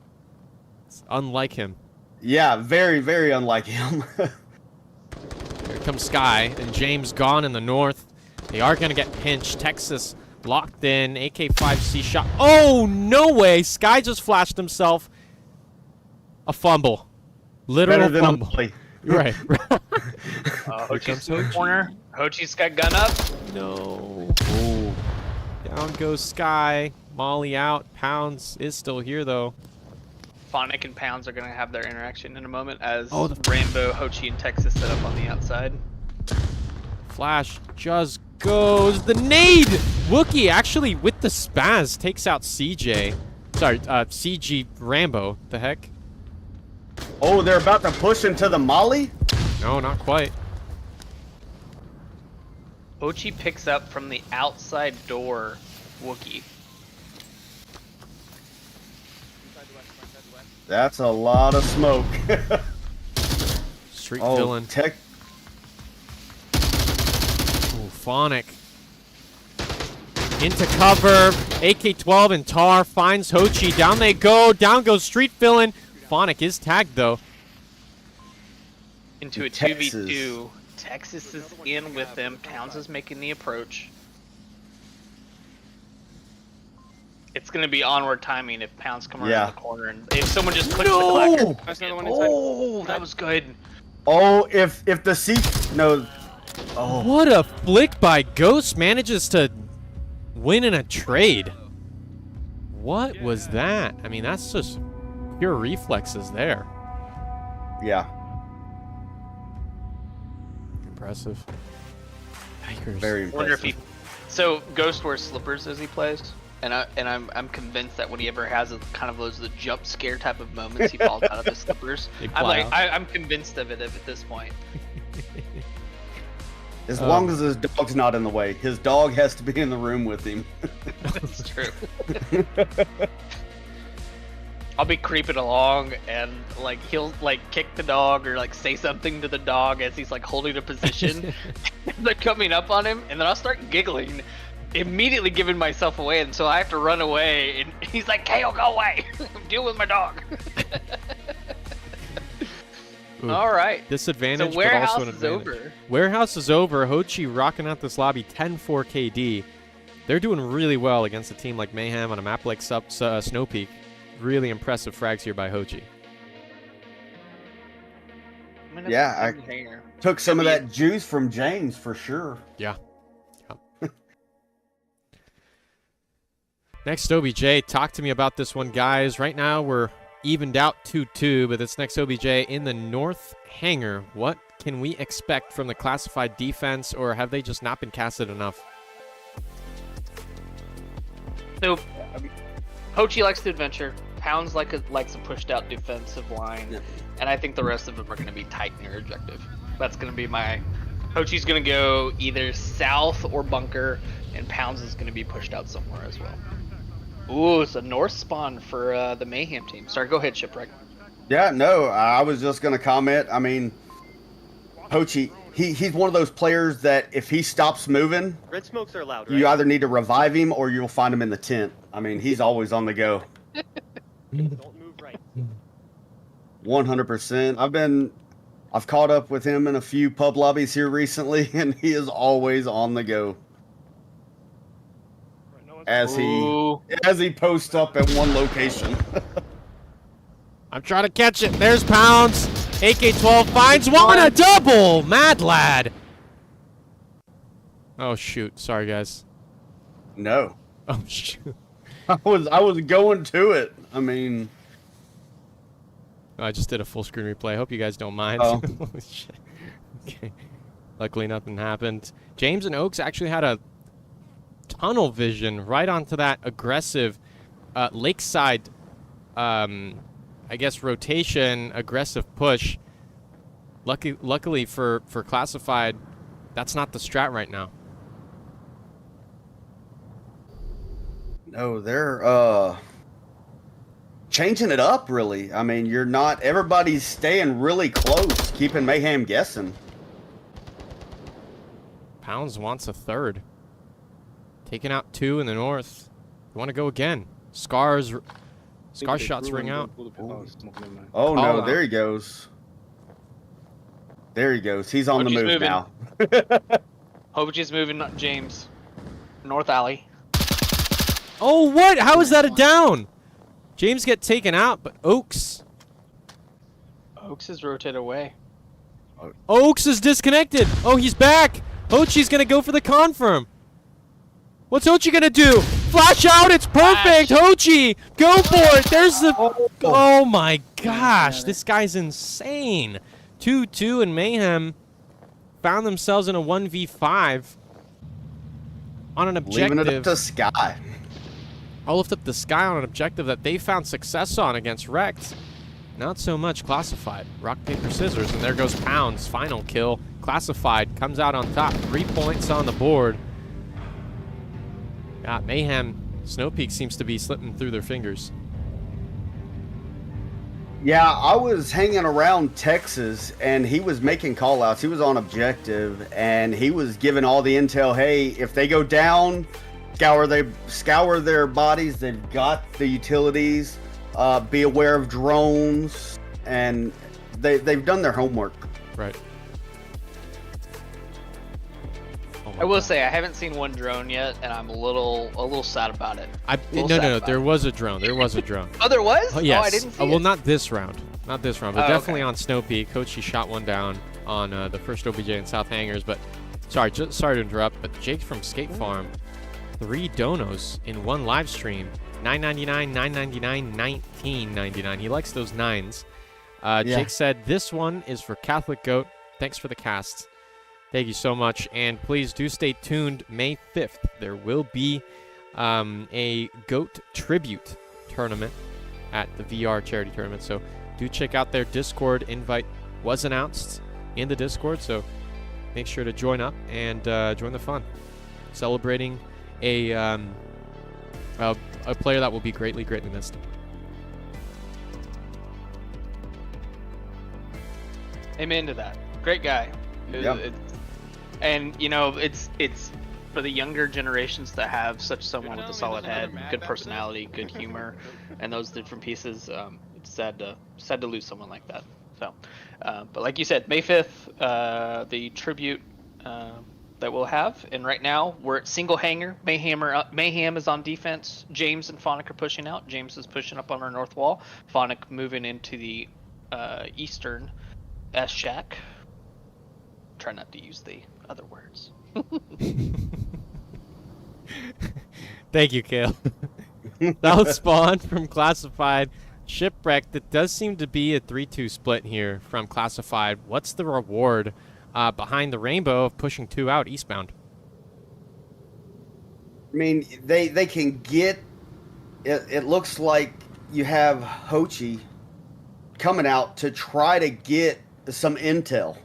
It's unlike him. yeah, very, very unlike him. Here comes Sky, and James gone in the north. They are going to get pinched. Texas locked in. AK-5C shot. Oh, no way. Sky just flashed himself. A fumble. Literal Better than fumble. a play. Right. Hochi's in the corner. Hochi's got gun up. No. Ooh. Down goes Sky. Molly out. Pounds is still here, though. Phonic and Pounds are going to have their interaction in a moment as Oh, the- Rainbow, Hochi, and Texas set up on the outside. Flash just goes. The nade! Wookie actually, with the spaz, takes out CJ. Sorry, CG Rambo. The heck? Oh, they're about to push into the molly? No, not quite. Hochi picks up from the outside door Wookie. That's a lot of smoke. Street Oh, Villain. tech. Ooh, Phonic. Into cover. AK-12 and Tar finds Hochi. Down they go. Down goes Street Villain. Phonic is tagged, though. Into a Texas. 2v2. Texas is in with them. Towns is making the approach. It's going to be onward timing if Pounds come around Yeah. the corner. And if someone just clicks the No! clacker. That's another one inside. Oh, that was good. Oh, if the seat no. Oh, What a flick by Ghost. Manages to win in a trade. What was that? I mean, that's just pure reflexes there. yeah. Impressive. Yikers. Very I wonder if impressive. he. So Ghost wears slippers as he plays, and I'm convinced that when he ever has a kind of those the jump scare type of moments, he falls out of his slippers. They I'm fly like out. I'm convinced of it at this point. As long as his dog's not in the way. His dog has to be in the room with him. That's true. I'll be creeping along and like he'll like kick the dog or like say something to the dog as he's like holding a position. They're coming up on him and then I'll start giggling, immediately giving myself away, and so I have to run away and he's like, Kale, go away. Deal with my dog. Ooh. All right. Disadvantage, So but Warehouse also an is advantage. over. Warehouse is over. Hochi rocking out this lobby 10-4 KD. They're doing really well against a team like Mayhem on a map like Snow Peak. Really impressive frags here by Hochi. I'm gonna Yeah, put him here. Took some of that juice from James for sure. Yeah. Next OBJ, talk to me about this one, guys. Right now we're evened out 2-2, but this next OBJ in the north hangar. What can we expect from the classified defense, or have they just not been casted enough? So, Hochi likes to adventure. Pounds likes a pushed out defensive line, and I think the rest of them are going to be tight near objective. That's going to be my. Hochi's going to go either south or bunker, and Pounds is going to be pushed out somewhere as well. Ooh, it's a north spawn for the Mayhem team. Sorry, go ahead, Shipwreck. Yeah, no, I was just going to comment. I mean, Hochi, he's one of those players that if he stops moving, Red smokes are loud, right? you either need to revive him or you'll find him in the tent. I mean, he's always on the go. Don't move right. 100%. I've caught up with him in a few pub lobbies here recently, and he is always on the go. Right, no one's As he posts up at one location. I'm trying to catch it. There's Pounds. AK-12 finds one, a double. Mad lad. Oh shoot! Sorry guys. No. Oh shoot! I was going to it. I mean, Oh, I just did a full screen replay. I hope you guys don't mind. Oh. Holy shit. Okay. Luckily nothing happened. James and Oaks actually had a tunnel vision right onto that aggressive lakeside, I guess, rotation, aggressive push. Luckily for Classified, that's not the strat right now. no, they're changing it up, really. I mean, everybody's staying really close, keeping Mayhem guessing. Pounds wants a third. Taking out 2 in the north. You want to go again. Scar shots ring out. Oh no, wow. there he goes. There he goes. He's on the Hoji's move moving. now. Hoji's moving, James. North alley. Oh, what? How is that a down? James get taken out, but Oaks is rotated away. Oaks is disconnected. Oh, he's back. Hochi's going to go for the confirm. What's Hochi going to do? Flash out. It's perfect. Hochi, go for it. There's the... Oh, my gosh. This guy's insane. 2-2 and Mayhem found themselves in a 1v5 on an objective. Leaving it up to Sky. I'll lift up the Sky on an objective that they found success on against Rect. Not so much Classified. Rock, paper, scissors, and there goes Pounds. Final kill. Classified comes out on top. 3 points on the board. Yeah, Mayhem. Snow Peak seems to be slipping through their fingers. Yeah, I was hanging around Texas, and he was making call-outs. He was on objective, and he was giving all the intel, hey, if they go down, scour their bodies. They've got the utilities. Be aware of drones, and they've done their homework. Right. Oh my I will God. say I haven't seen one drone yet, and I'm a little sad about it. No. There was a drone. There was a drone. Oh, there was? Oh, yes. Oh, I didn't see well, it. not this round. Not this round, but Oh, definitely okay. on Snow Peak. Coach, he shot one down on the first OBJ in South Hangers. But sorry to interrupt. But Jake from Skate Farm, 3 donos in one live stream. $9.99, $9.99, $19.99. He likes those 9s. Jake said, this one is for Catholic Goat. Thanks for the cast. Thank you so much. And please do stay tuned. May 5th, there will be a Goat tribute tournament at the VR charity tournament. So do check out their Discord. Invite was announced in the Discord. So make sure to join up and join the fun. Celebrating a player that will be greatly missed. Amen to that. Great guy. Yep. And you know, it's for the younger generations to have such someone with a solid head, good personality, good humor, and those different pieces. It's sad to lose someone like that. So, but like you said, May 5th, the tribute that we'll have, and right now we're at single hanger. Mayhem is on defense. James and Phonic are pushing out. James is pushing up on our north wall. Phonic moving into the eastern S shack. Try not to use the other words. Thank you, Kale. That was Spawn from Classified. Shipwrecked. It does seem to be a 3-2 split here from Classified. What's the reward behind the rainbow of pushing 2 out eastbound? I mean, they can get... It looks like you have Hochi coming out to try to get some intel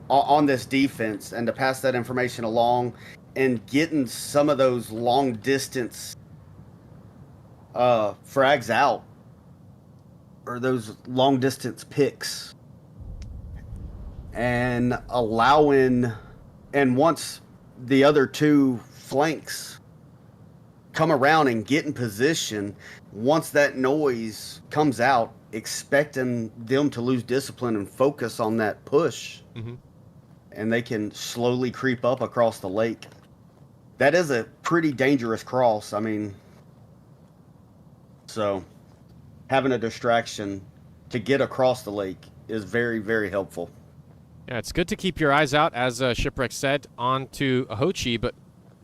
on this defense and to pass that information along and getting some of those long distance frags out, or those long distance picks, and allowing, and once the other 2 flanks come around and get in position. Once that noise comes out, expecting them to lose discipline and focus on that push, and they can slowly creep up across the lake. That is a pretty dangerous cross. I mean, so having a distraction to get across the lake is very, very helpful. Yeah, it's good to keep your eyes out, as Shipwreck said, onto Hochi, but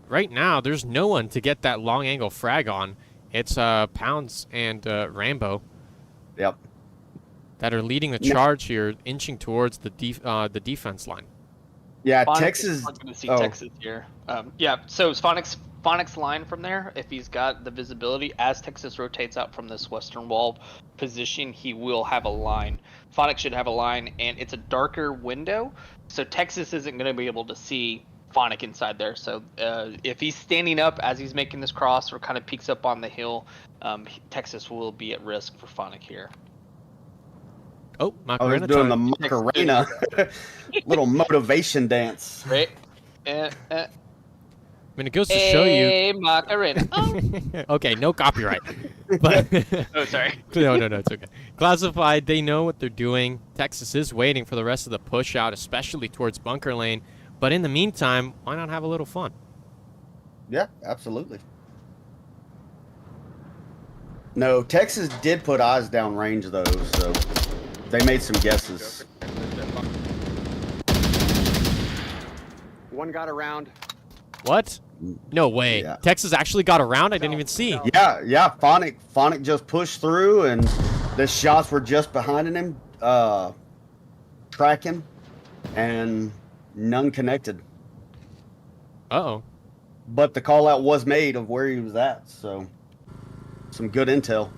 right now there's no one to get that long angle frag on. It's Pounds and Rambo. Yep. That are leading the charge here, inching towards the defense line. Yeah, Phonics Texas. is going to see Texas here. Yeah, so is Phonic's line from there, if he's got the visibility, as Texas rotates out from this western wall position, he will have a line. Phonic should have a line, and it's a darker window, so Texas isn't going to be able to see Phonic inside there. So if he's standing up as he's making this cross or kind of peeks up on the hill, Texas will be at risk for Phonic here. Oh, I was Macarena doing time. the Macarena. Little motivation dance. Right? I mean, it goes to show you. Hey, Macarena. Oh. Okay, no copyright. But Oh, sorry. no, it's okay. Classified, they know what they're doing. Texas is waiting for the rest of the push out, especially towards bunker lane. But in the meantime, why not have a little fun? Yeah, absolutely. No, Texas did put eyes down range, though, so they made some guesses. One got around. What? No way. Yeah. Texas actually got around? I didn't even see. Yeah, Phonic just pushed through, and the shots were just behind him, tracking, and none connected. Uh-oh. But the call out was made of where he was at, so some good intel.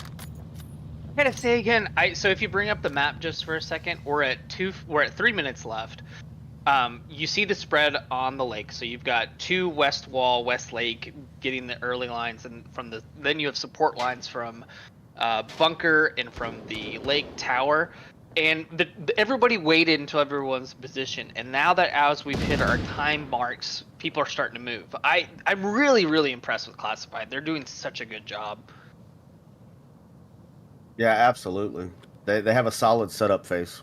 I gotta say again, so if you bring up the map just for a second, we're at 3 minutes left. You see the spread on the lake, so you've got 2 west wall, west lake, getting the early lines, and then you have support lines from bunker and from the lake tower, and everybody waited until everyone's position, and now that as we've hit our time marks, people are starting to move. I'm really, really impressed with Classified. They're doing such a good job. Yeah, absolutely. They have a solid setup phase.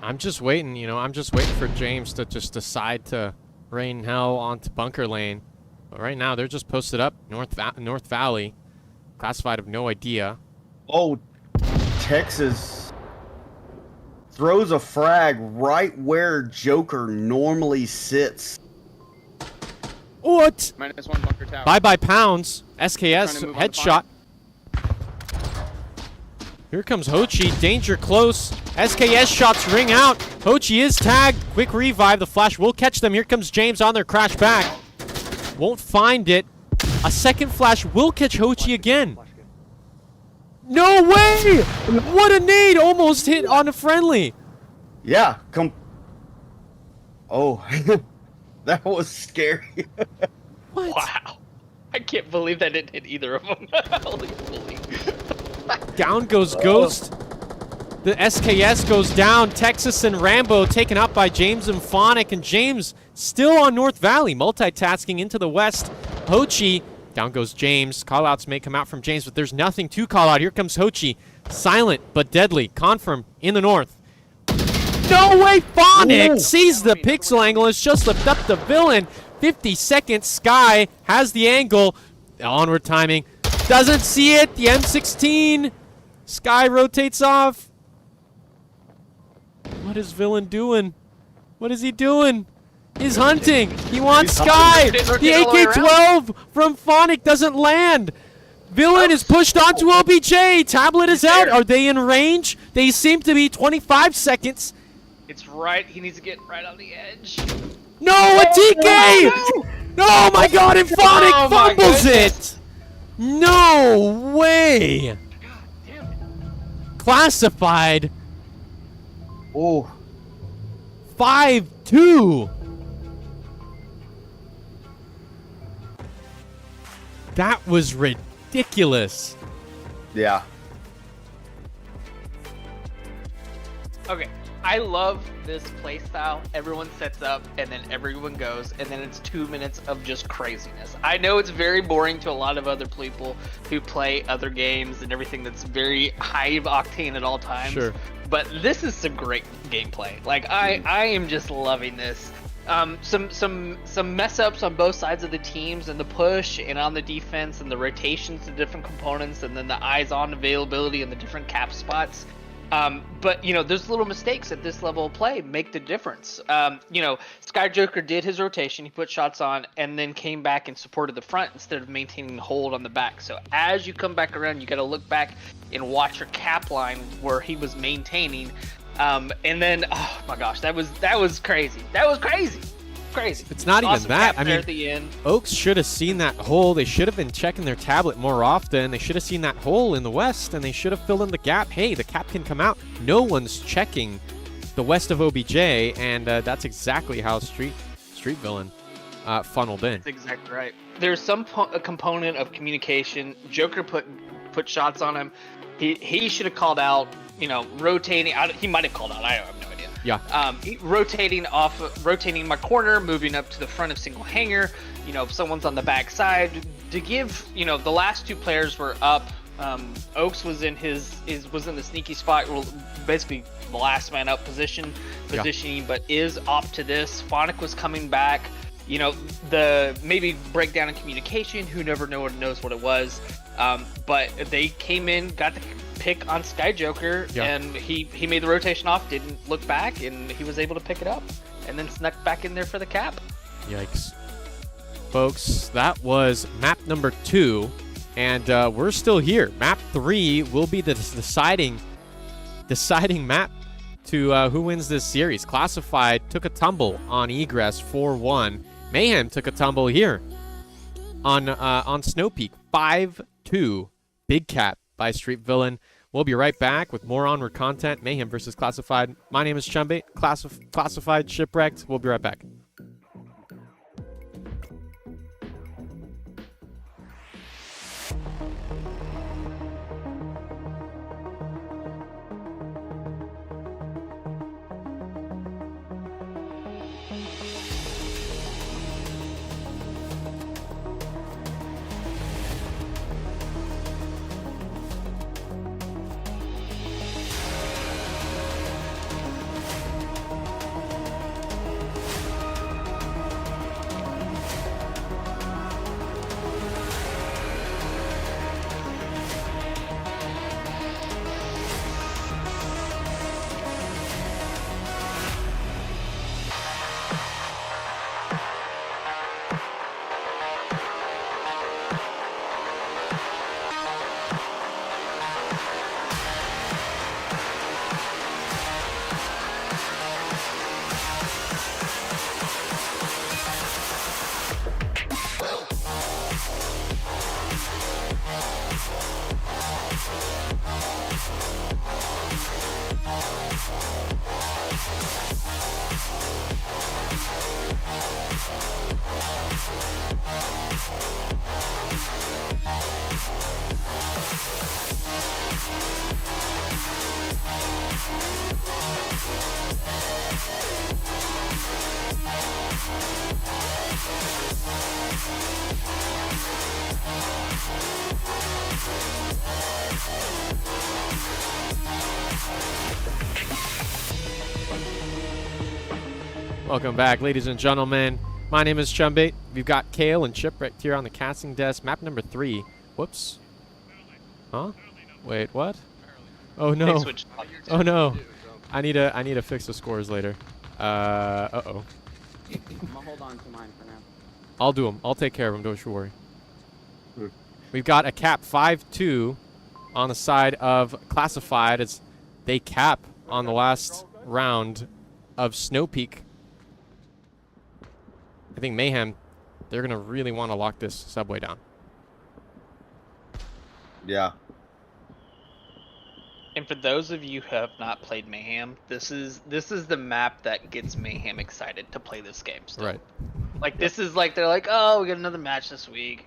I'm just waiting, I'm just waiting for James to just decide to rain hell onto bunker lane. But right now, they're just posted up North Valley. Classified have no idea. Oh, Texas throws a frag right where Joker normally sits. What? -1 bunker tower. Bye-bye Pounds. SKS Trying to move on the headshot. Here comes Hochi. Danger close. SKS shots ring out. Hochi is tagged. Quick revive. The flash will catch them. Here comes James on their crash back. Won't find it. A second flash will catch Hochi again. No way! What a nade! Almost hit on a friendly. Yeah, Oh, that was scary. What? Wow. I can't believe that didn't hit either of them. Holy moly. Down goes Ghost. The SKS goes down. Texas and Rambo taken up by James and Phonic. And James still on North Valley. Multitasking into the west. Hochi. Down goes James. Callouts may come out from James, but there's nothing to call out. Here comes Hochi. Silent but deadly. Confirm in the north. No way! Phonic sees the pixel angle. Has just lifted up the villain. 50 seconds. Sky has the angle. Onward timing. Doesn't see it. The M16. Sky rotates off. What is villain doing? What is he doing? He's hunting. He wants Sky. The AK-12 from Phonic doesn't land. Villain is pushed onto OBJ. Tablet is out. Are they in range? They seem to be. 25 seconds. It's right. He needs to get right on the edge. No, a TK! Oh my god, and Phonic fumbles it! No way! Classified. Oh. 5-2. That was ridiculous. Yeah. Okay, I love this play style. Everyone sets up and then everyone goes, and then it's 2 minutes of just craziness. I know it's very boring to a lot of other people who play other games and everything that's very high octane at all times. Sure. But this is some great gameplay. Like I am just loving this. Some mess ups on both sides of the teams, and the push and on the defense, and the rotations to different components, and then the eyes on availability and the different cap spots. But you know, those little mistakes at this level of play make the difference. You know, Sky Joker did his rotation, he put shots on, and then came back and supported the front instead of maintaining the hold on the back. So as you come back around, you got to look back and watch your cap line where he was maintaining. And then, oh my gosh, that was crazy. That was crazy. Crazy. It's not Awesome even that. cap I there mean, at the end. Oaks should have seen that hole. They should have been checking their tablet more often. They should have seen that hole in the west, and they should have filled in the gap. Hey, the cap can come out. No one's checking the west of OBJ, and that's exactly how Street Villain funneled in. That's exactly right. There's some component of communication. Joker put shots on him. He should have called out. You know, rotating. He might have called out. I have no idea. Yeah. Rotating my corner, moving up to the front of single hanger. You know, if someone's on the back side, to give. You know, the last two players were up. Oaks was in was in the sneaky spot, basically the last man up positioning, but is off to this. Phonic was coming back. You know, the maybe breakdown in communication. Who never knows what it was. But they came in, got the pick on Sky Joker, and he made the rotation off, didn't look back, and he was able to pick it up, and then snuck back in there for the cap. Yikes. Folks, that was map number 2, and we're still here. Map 3 will be the deciding map to who wins this series. Classified took a tumble on Egress 4-1. Mayhem took a tumble here on Snow Peak 5-2. Big cap by Street Villain. We'll be right back with more Onward content. Mayhem versus Classified. My name is Chumbe. Classified Shipwrecked. We'll be right back. Welcome back, ladies and gentlemen. My name is Chumbate. We've got Kale and Shipwrecked here on the casting desk. Map number 3. Whoops. Huh? Wait, what? Oh no. Oh no. I need to fix the scores later. Uh-oh. I'm gonna hold on to mine for now. I'll do them. I'll take care of them. Don't you worry. We've got a cap 5-2 on the side of Classified as they cap on the last round of Snow Peak. I think Mayhem, they're going to really want to lock this subway down. Yeah. And for those of you who have not played Mayhem, this is the map that gets Mayhem excited to play this game still. Right. Like, this is like, they're like, oh, we got another match this week.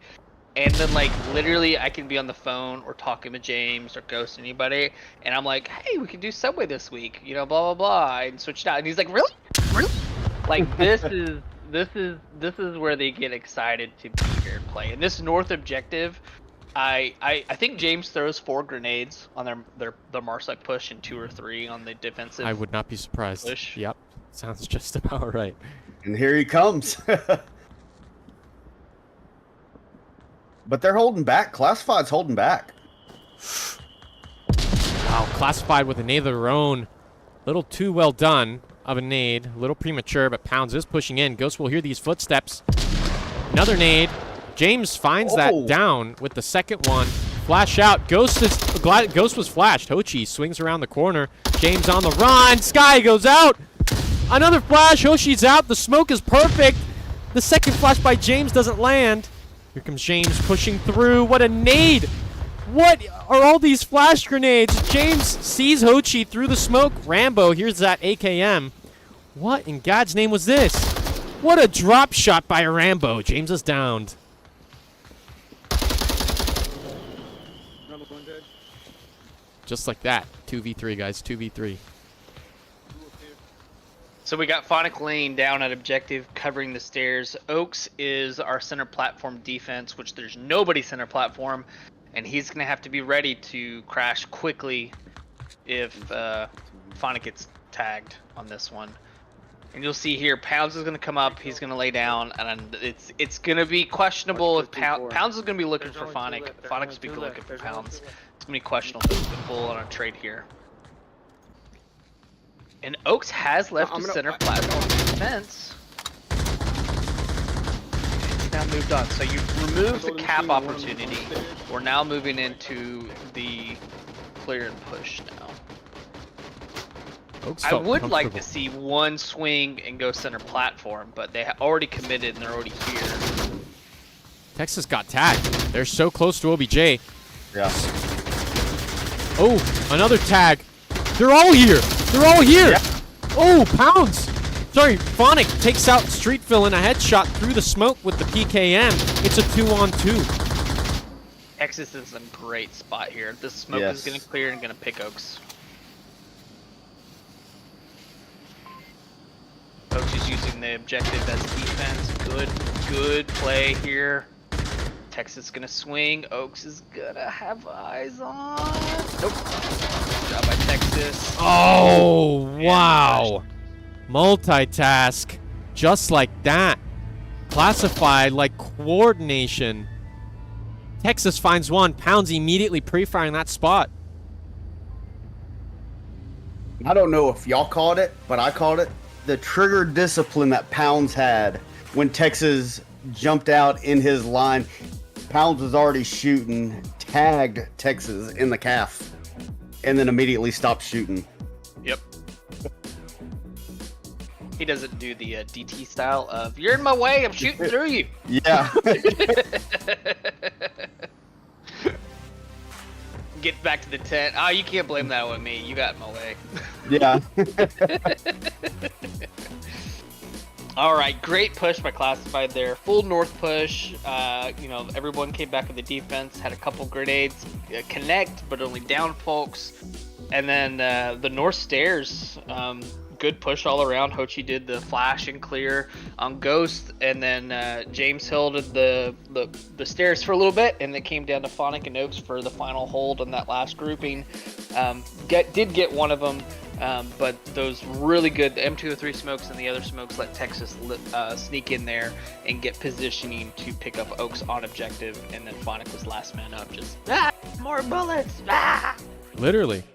And then, like, literally, I can be on the phone or talking to James or Ghost, anybody, and I'm like, hey, we can do Subway this week, you know, blah, blah, blah, and switch it out. And he's like, really? Really? Like, this is where they get excited to be here and play. And this North objective, I think James throws 4 grenades on their Marsec push and 2 or 3 on the defensive. I would not be surprised. Push. Yep. Sounds just about right. And here he comes. But they're holding back. Classified's holding back. Wow, Classified with a nade of their own. Little too well done of a nade. A little premature, but Pounds is pushing in. Ghost will hear these footsteps. Another nade. James finds that down with the second one. Flash out. Ghost was flashed. Hochi swings around the corner. James on the run. Sky goes out. Another flash. Hoshi's out. The smoke is perfect. The second flash by James doesn't land. Here comes James pushing through. What a nade! What are all these flash grenades? James sees Hochi through the smoke. Rambo, here's that AKM. What in God's name was this? What a drop shot by a Rambo. James is downed. Just like that. 2v3, guys. 2v3. So we got Phonic Lane down at objective, covering the stairs. Oaks is our center platform defense, which there's nobody center platform, and he's going to have to be ready to crash quickly if Phonic gets tagged on this one. And you'll see here, Pounds is going to come up, he's going to lay down, and it's going to be questionable if Pounds is going to be looking for Phonic. Phonic's going to be looking for Pounds. It's going to be questionable if we pull on a trade here. And Oaks has left the center platform defense. He's now moved on. So you've removed the cap opportunity. We're now moving into the clear and push now. Oaks I would like to see one swing and go center platform, but they already committed and they're already here. Texas got tagged. They're so close to OBJ. Yeah. Oh, another tag. They're all here. They're all here. Yeah. Oh, Pounds. Sorry, Phonic takes out Street Villain, a headshot through the smoke with the PKM. It's a 2-on-2. Texas is in a great spot here. The smoke is going to clear and going to pick Oaks. Oaks is using the objective as defense. Good play here. Texas is going to swing. Oaks is going to have eyes on. Nope. Good job by Texas. Oh, wow. Multitask. Just like that. Classified like coordination. Texas finds one. Pounds immediately pre-firing that spot. I don't know if y'all caught it, but I caught it. The trigger discipline that Pounds had when Texas jumped out in his line. Pounds was already shooting, tagged Texas in the calf, and then immediately stopped shooting. Yep. He doesn't do the DT style of, you're in my way, I'm shooting through you. Yeah. Get back to the tent. Oh, you can't blame that on me. You got in my way. Yeah. All right, great push by Classified there. Full north push. You know, everyone came back with the defense, had a couple grenades connect, but only down folks. And then the north stairs, good push all around. Hochi did the flash and clear on Ghost, and then James held the stairs for a little bit, and it came down to Phonic and Oaks for the final hold on that last grouping. Did get one of them. But those really good M203 smokes and the other smokes let Texas sneak in there and get positioning to pick up Oaks on objective, and then Phonic was last man up, just more bullets. Literally.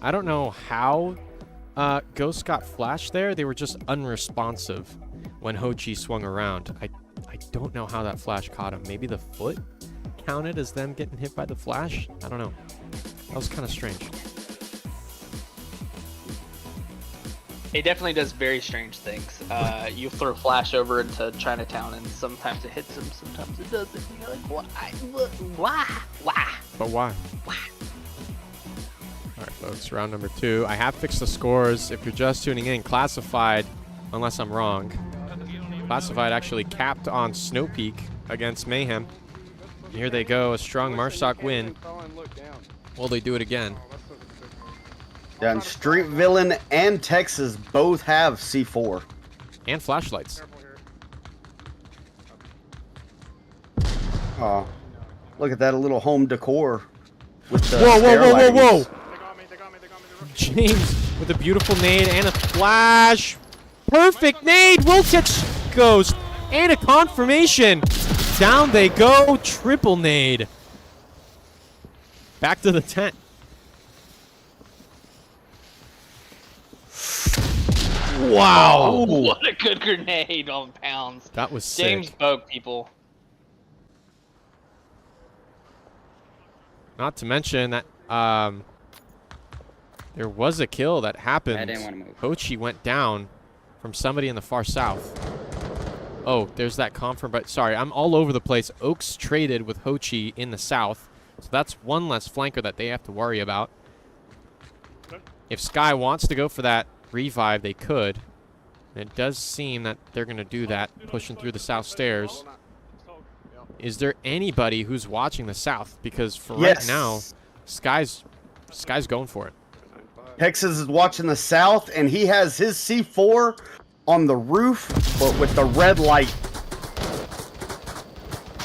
I don't know how Ghost got flashed there. They were just unresponsive when Hochi swung around. I don't know how that flash caught him. Maybe the foot counted as them getting hit by the flash? I don't know. That was kind of strange. It definitely does very strange things. You throw a flash over into Chinatown, and sometimes it hits him, sometimes it doesn't. You're like, why? But why? Alright, folks, round number 2. I have fixed the scores. If you're just tuning in, Classified, unless I'm wrong, Classified actually capped on Snow Peak against Mayhem. Here they go, a strong Marsoc win. Will they do it again? Yeah, and Street Villain and Texas both have C4. And flashlights. Oh, look at that, a little home decor with the Whoa, whoa, stair whoa, whoa, lightings. whoa! They got me. They got me. They got me. The roof. James with a beautiful nade and a flash. Perfect nade. Wiltich goes. And a confirmation. Down they go. Triple nade. Back to the tent. Wow. Oh, what a good grenade on Pounds. That was James sick. Boak, people. Not to mention that there was a kill that happened. I didn't want to move. Hochi went down from somebody in the far south. Oh, there's that confirm, but sorry, I'm all over the place. Oaks traded with Hochi in the south, so that's one less flanker that they have to worry about. If Sky wants to go for that revive, they could. And it does seem that they're going to do that, pushing through the south stairs. Is there anybody who's watching the south? Because for right now, Sky's going for it. Texas is watching the south, and he has his C4 on the roof, but with the red light.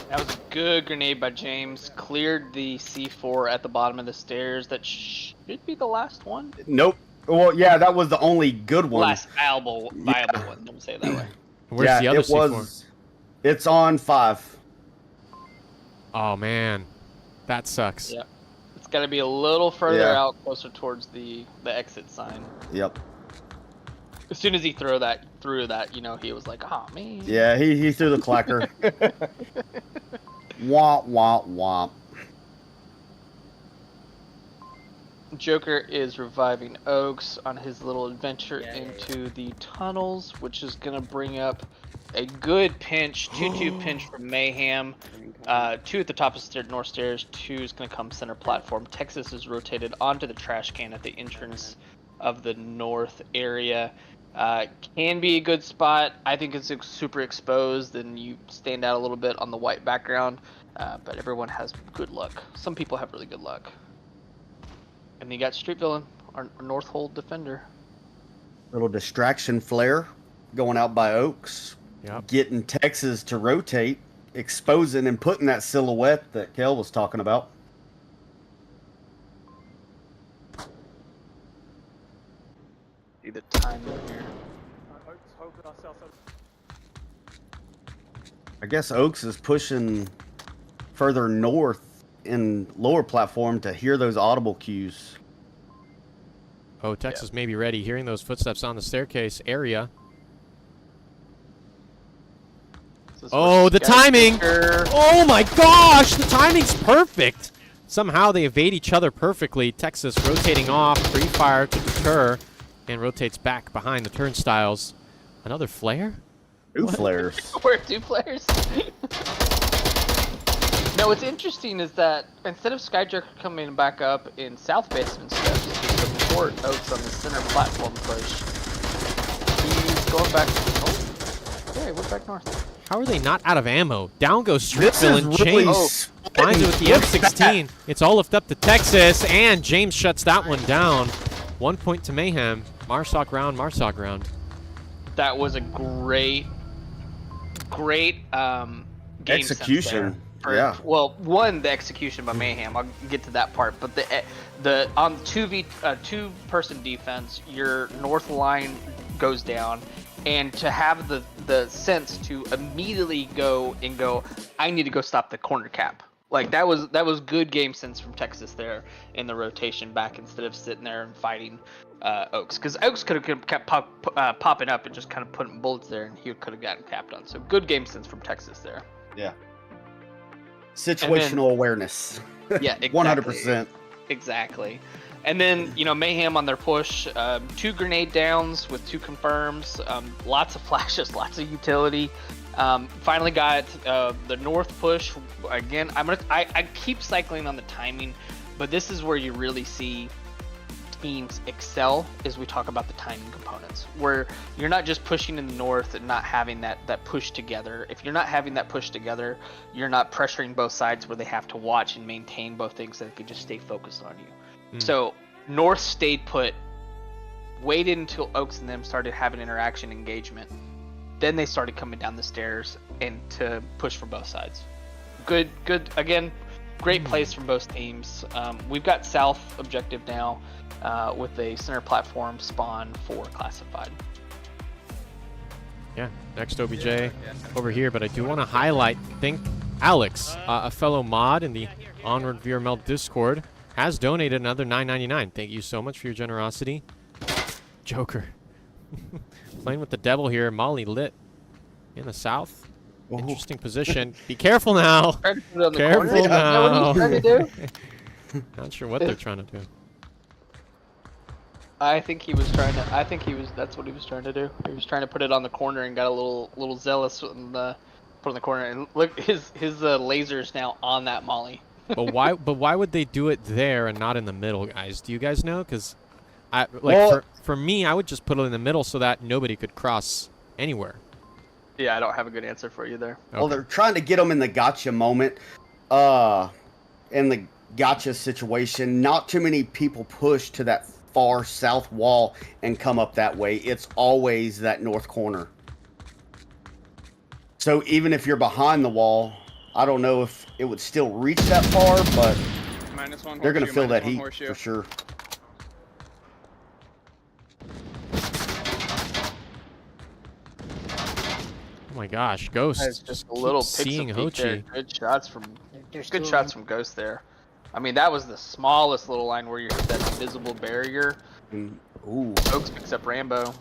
That was a good grenade by James. Cleared the C4 at the bottom of the stairs. That should be the last one. Nope. Well, yeah, that was the only good one. Last viable one. Don't say it that way. Where's the other C4? It's on 5. Oh, man. That sucks. Yep. It's got to be a little further Yeah. out, closer towards the exit sign. Yep. As soon as he threw that, you know, he was like, "Oh man." Yeah, he threw the clacker. Womp, womp, womp. Joker is reviving Oaks on his little adventure into the tunnels, which is gonna bring up a good pinch, 2-2 pinch from Mayhem. 2 at the top of north stairs, 2 is gonna come center platform. Texas is rotated onto the trash can at the entrance of the north area. Can be a good spot. I think it's super exposed and you stand out a little bit on the white background, but everyone has good luck. Some people have really good luck. And you got Street Villain, our north hold defender. Little distraction flare going out by Oaks. Yep. Getting Texas to rotate, exposing and putting that silhouette that Kel was talking about. See the timing here. I guess Oaks is pushing further north in lower platform to hear those audible cues. Oh, Texas may be ready. Hearing those footsteps on the staircase area. Oh, the timing! Oh my gosh! The timing's perfect! Somehow they evade each other perfectly. Texas rotating off, pre-fire to deter, and rotates back behind the turnstiles. Another flare? 2 flares. We're 2 players. Now, what's interesting is that instead of Skyjoker coming back up in south basement steps to support Oaks on the center platform push, he's going back. Oh, okay, we're back north. How are they not out of ammo? Down goes Street This is Villain. really James finds it with the M16. It's all left up to Texas, and James shuts that one down. 1 point to Mayhem. Marsoc round, Marsoc round. That was a great game Execution. Yeah. Well, the execution by Mayhem. I'll get to that part, but the on 2-person defense, your north line goes down, and to have the sense to immediately go, I need to go stop the corner cap. Like that was good game sense from Texas there in the rotation back instead of sitting there and fighting Oaks, because Oaks could have kept popping up and just kind of putting bullets there, and he could have gotten capped on. So good game sense from Texas there. Yeah. Situational awareness. Yeah, exactly. 100%. Exactly. And then, you know, Mayhem on their push, 2 grenade downs with 2 confirms, lots of flashes, lots of utility. Finally got the north push. Again, I keep cycling on the timing, but this is where you really see teams excel is we talk about the timing components, where you're not just pushing in the north and not having that push together. If you're not having that push together, you're not pressuring both sides where they have to watch and maintain both things so they can just stay focused on you. So north stayed put, waited until Oaks and them started having interaction engagement. Then they started coming down the stairs and to push for both sides. Good again. Great plays from both teams. We've got South objective now with a center platform spawn for classified. Yeah, next OBJ over here, but I do want to highlight, Alex, a fellow mod in the Onward VRML Discord, has donated another $9.99. Thank you so much for your generosity. Joker. Playing with the devil here. Molly lit in the south. Interesting position. Be careful now. Careful now. Not sure what they're trying to do. I think he was trying to. That's what he was trying to do. He was trying to put it on the corner and got a little zealous and put in the corner. And look, his laser is now on that Molly. But why would they do it there and not in the middle, guys? Do you guys know? Because for me, I would just put it in the middle so that nobody could cross anywhere. Yeah, I don't have a good answer for you there. Okay. Well, they're trying to get them in the gotcha moment. In the gotcha situation, not too many people push to that far south wall and come up that way. It's always that north corner. So even if you're behind the wall, I don't know if it would still reach that far, but -1 they're going to horseshoe, feel that -1 heat horseshoe. for sure. Oh my gosh, Ghost. That's just a little seeing pixel peek there. Hochi. Good shots from There's good two shots of them. from Ghost there. I mean, that was the smallest little line where you hit that invisible barrier. Ooh. Oaks picks up Rambo.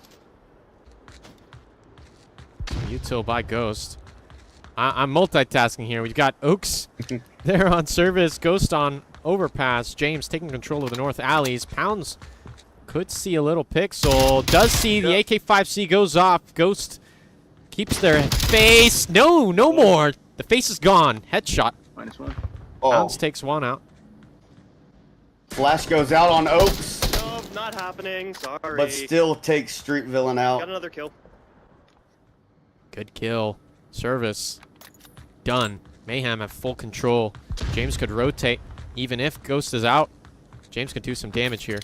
Util by Ghost. I'm multitasking here. We've got Oaks there on service, Ghost on overpass, James taking control of the north alleys. Pounds could see a little pixel. Does see the AK-5C goes off. Ghost keeps their face. No more. The face is gone. Headshot. -1. Oh, Pounds takes one out. flash goes out on Oaks, No, not happening. Sorry. but still takes Street Villain Got out. another kill. Good kill. Service. Done. Mayhem have full control. James could rotate. Even if Ghost is out, James could do some damage here.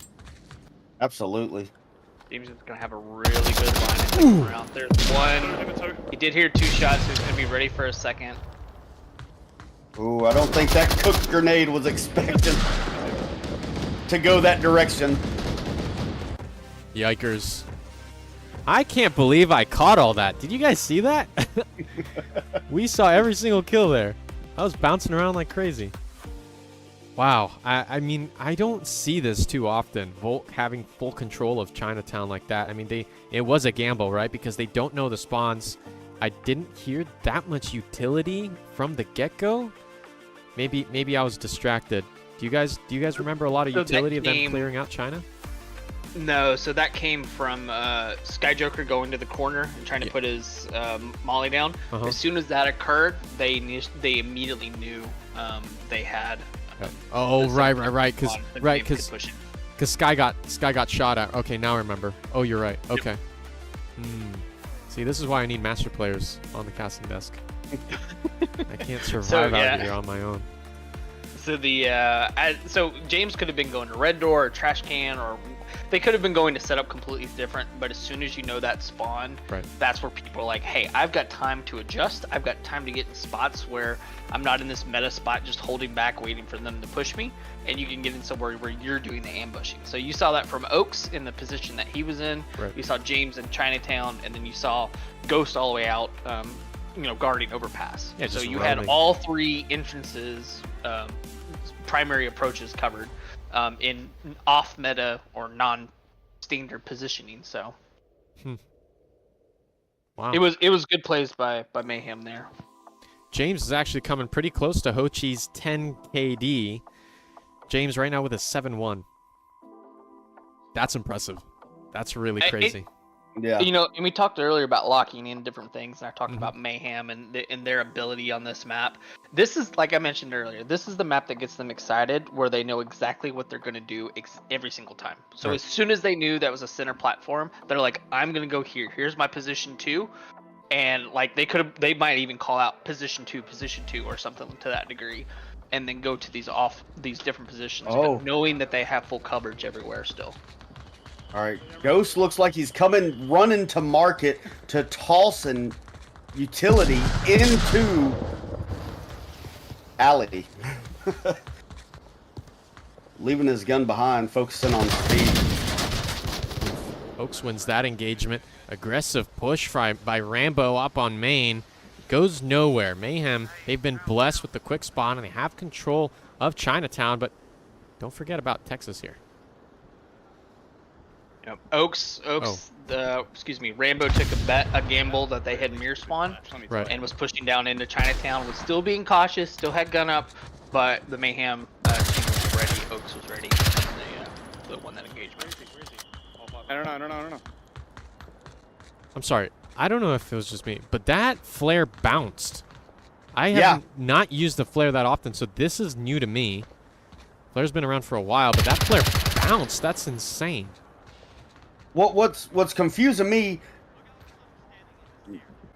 Absolutely. James is gonna have a really good line in second round. There's one. Number 2. He did hear 2 shots, so he's gonna be ready for a second. Ooh, I don't think that cooked grenade was expected to go that direction. Yikers. I can't believe I caught all that. Did you guys see that? We saw every single kill there. I was bouncing around like crazy. Wow. I mean, I don't see this too often. Volt having full control of Chinatown like that. I mean, it was a gamble, right? Because they don't know the spawns. I didn't hear that much utility from the get-go. Maybe I was distracted. Do you guys remember a lot of So that utility of them game- clearing out China? No, so that came from Sky Joker going to the corner and trying to put his molly down. As soon as that occurred, they immediately knew they had. Oh, right. Because push it. Sky got shot at. Okay, now I remember. Oh, you're right. Okay. See, this is why I need master players on the casting desk. I can't survive out here on my own. So so James could have been going to Red Door or Trash Can, or they could have been going to set up completely different. But as soon as you know that spawn, that's where people are like, hey, I've got time to adjust. I've got time to get in spots where I'm not in this meta spot just holding back, waiting for them to push me. And you can get in somewhere where you're doing the ambushing. So you saw that from Oaks in the position that he was in. You saw James in Chinatown, and then you saw Ghost all the way out, guarding overpass. Yeah, so just you roaming. had all 3 entrances, primary approaches covered in off meta or non-standard positioning. So Wow. it was good plays by Mayhem there. James is actually coming pretty close to Hochi's 10 KD. James right now with a 7-1. That's impressive. That's really crazy. Yeah. You know, and we talked earlier about locking in different things, and I talked about Mayhem and their ability on this map. This is, like I mentioned earlier, this is the map that gets them excited, where they know exactly what they're going to do every single time. So as soon as they knew that was a center platform, they're like, I'm going to go here. Here's my position 2. And like they might even call out position 2, or something to that degree, and then go to these different positions, knowing that they have full coverage everywhere still. All right, Ghost looks like he's running to market to toss an utility into alley. Leaving his gun behind, focusing on speed. Oaks wins that engagement. Aggressive push by Rambo up on main. Goes nowhere. Mayhem, they've been blessed with the quick spawn, and they have control of Chinatown, but don't forget about Texas here. Yep. Rambo took a gamble that they had mirror spawn, and was pushing down into Chinatown, was still being cautious, still had gun up, but the Mayhem team was ready, Oaks was ready, and they won that engagement. I don't know. I'm sorry. I don't know if it was just me, but that flare bounced. I have not used the flare that often, so this is new to me. Flare's been around for a while, but that flare bounced. That's insane. What's confusing me?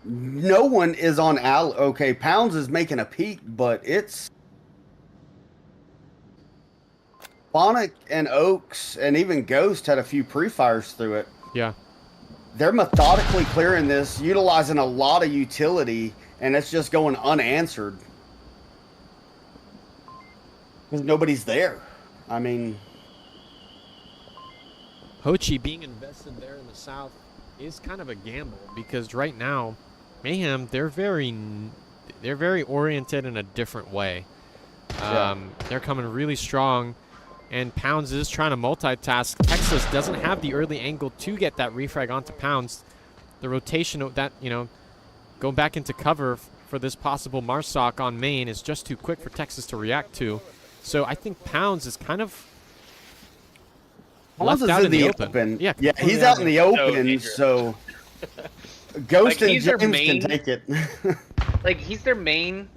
No one is on alley. Okay, Pounds is making a peek, but it's Phonic and Oaks and even Ghost had a few pre-fires through it. Yeah. They're methodically clearing this, utilizing a lot of utility, and it's just going unanswered. Because nobody's there. I mean, Ho Chi being invested there in the south is kind of a gamble, because right now, Mayhem, they're very oriented in a different way. They're coming really strong, and Pounds is trying to multitask. Texas doesn't have the early angle to get that refrag onto Pounds. The rotation of that, going back into cover for this possible Marsoc on main is just too quick for Texas to react to. So I think Pounds is kind of left out in the open. Yeah, he's out in the open, so Ghost and James can take it. Like, he's their main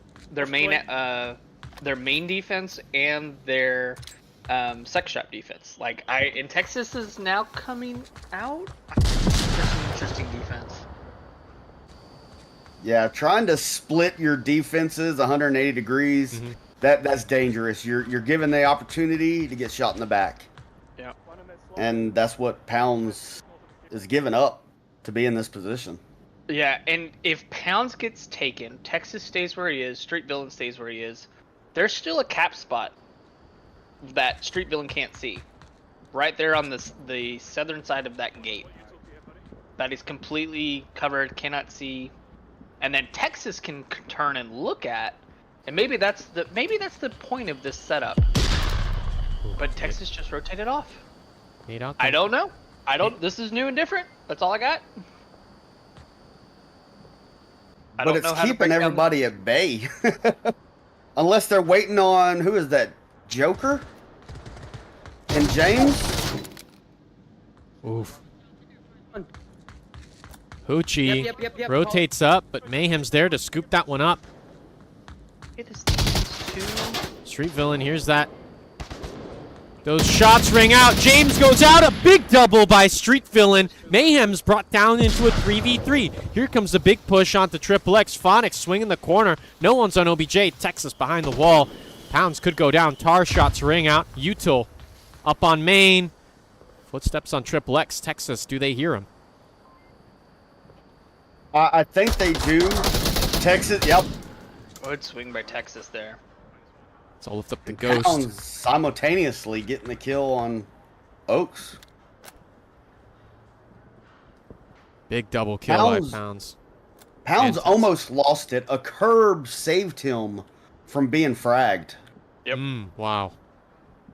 defense and their sex shop defense. Like, and Texas is now coming out. There's some interesting defense. Yeah, trying to split your defenses 180 degrees. That's dangerous. You're given the opportunity to get shot in the back. Yeah. And that's what Pounds is giving up to be in this position. Yeah, and if Pounds gets taken, Texas stays where he is, Street Villain stays where he is, there's still a cap spot that Street Villain can't see. Right there on the southern side of that gate. That is completely covered, cannot see. And then Texas can turn and look at, and maybe that's the point of this setup. But Texas just rotated off. I don't know. This is new and different. That's all I got. But it's keeping everybody at bay. Unless they're waiting on, who is that, Joker? And James? Oof. Hoochie rotates up, but Mayhem's there to scoop that one up. It is Street Villain, here's that. Those shots ring out. James goes out. A big double by Street Villain. Mayhem's brought down into a 3v3. Here comes the big push onto Triple X. Phonics swinging the corner. No one's on OBJ. Texas behind the wall. Pounds could go down. Tar shots ring out. Util up on main. Footsteps on Triple X. Texas, do they hear him? I think they do. Texas, yep. Good swing by Texas there. So I'll lift up the Ghost. Pounds simultaneously getting the kill on Oaks. Big double kill by Pounds. Pounds almost lost it. A curb saved him from being fragged. Yep. Wow.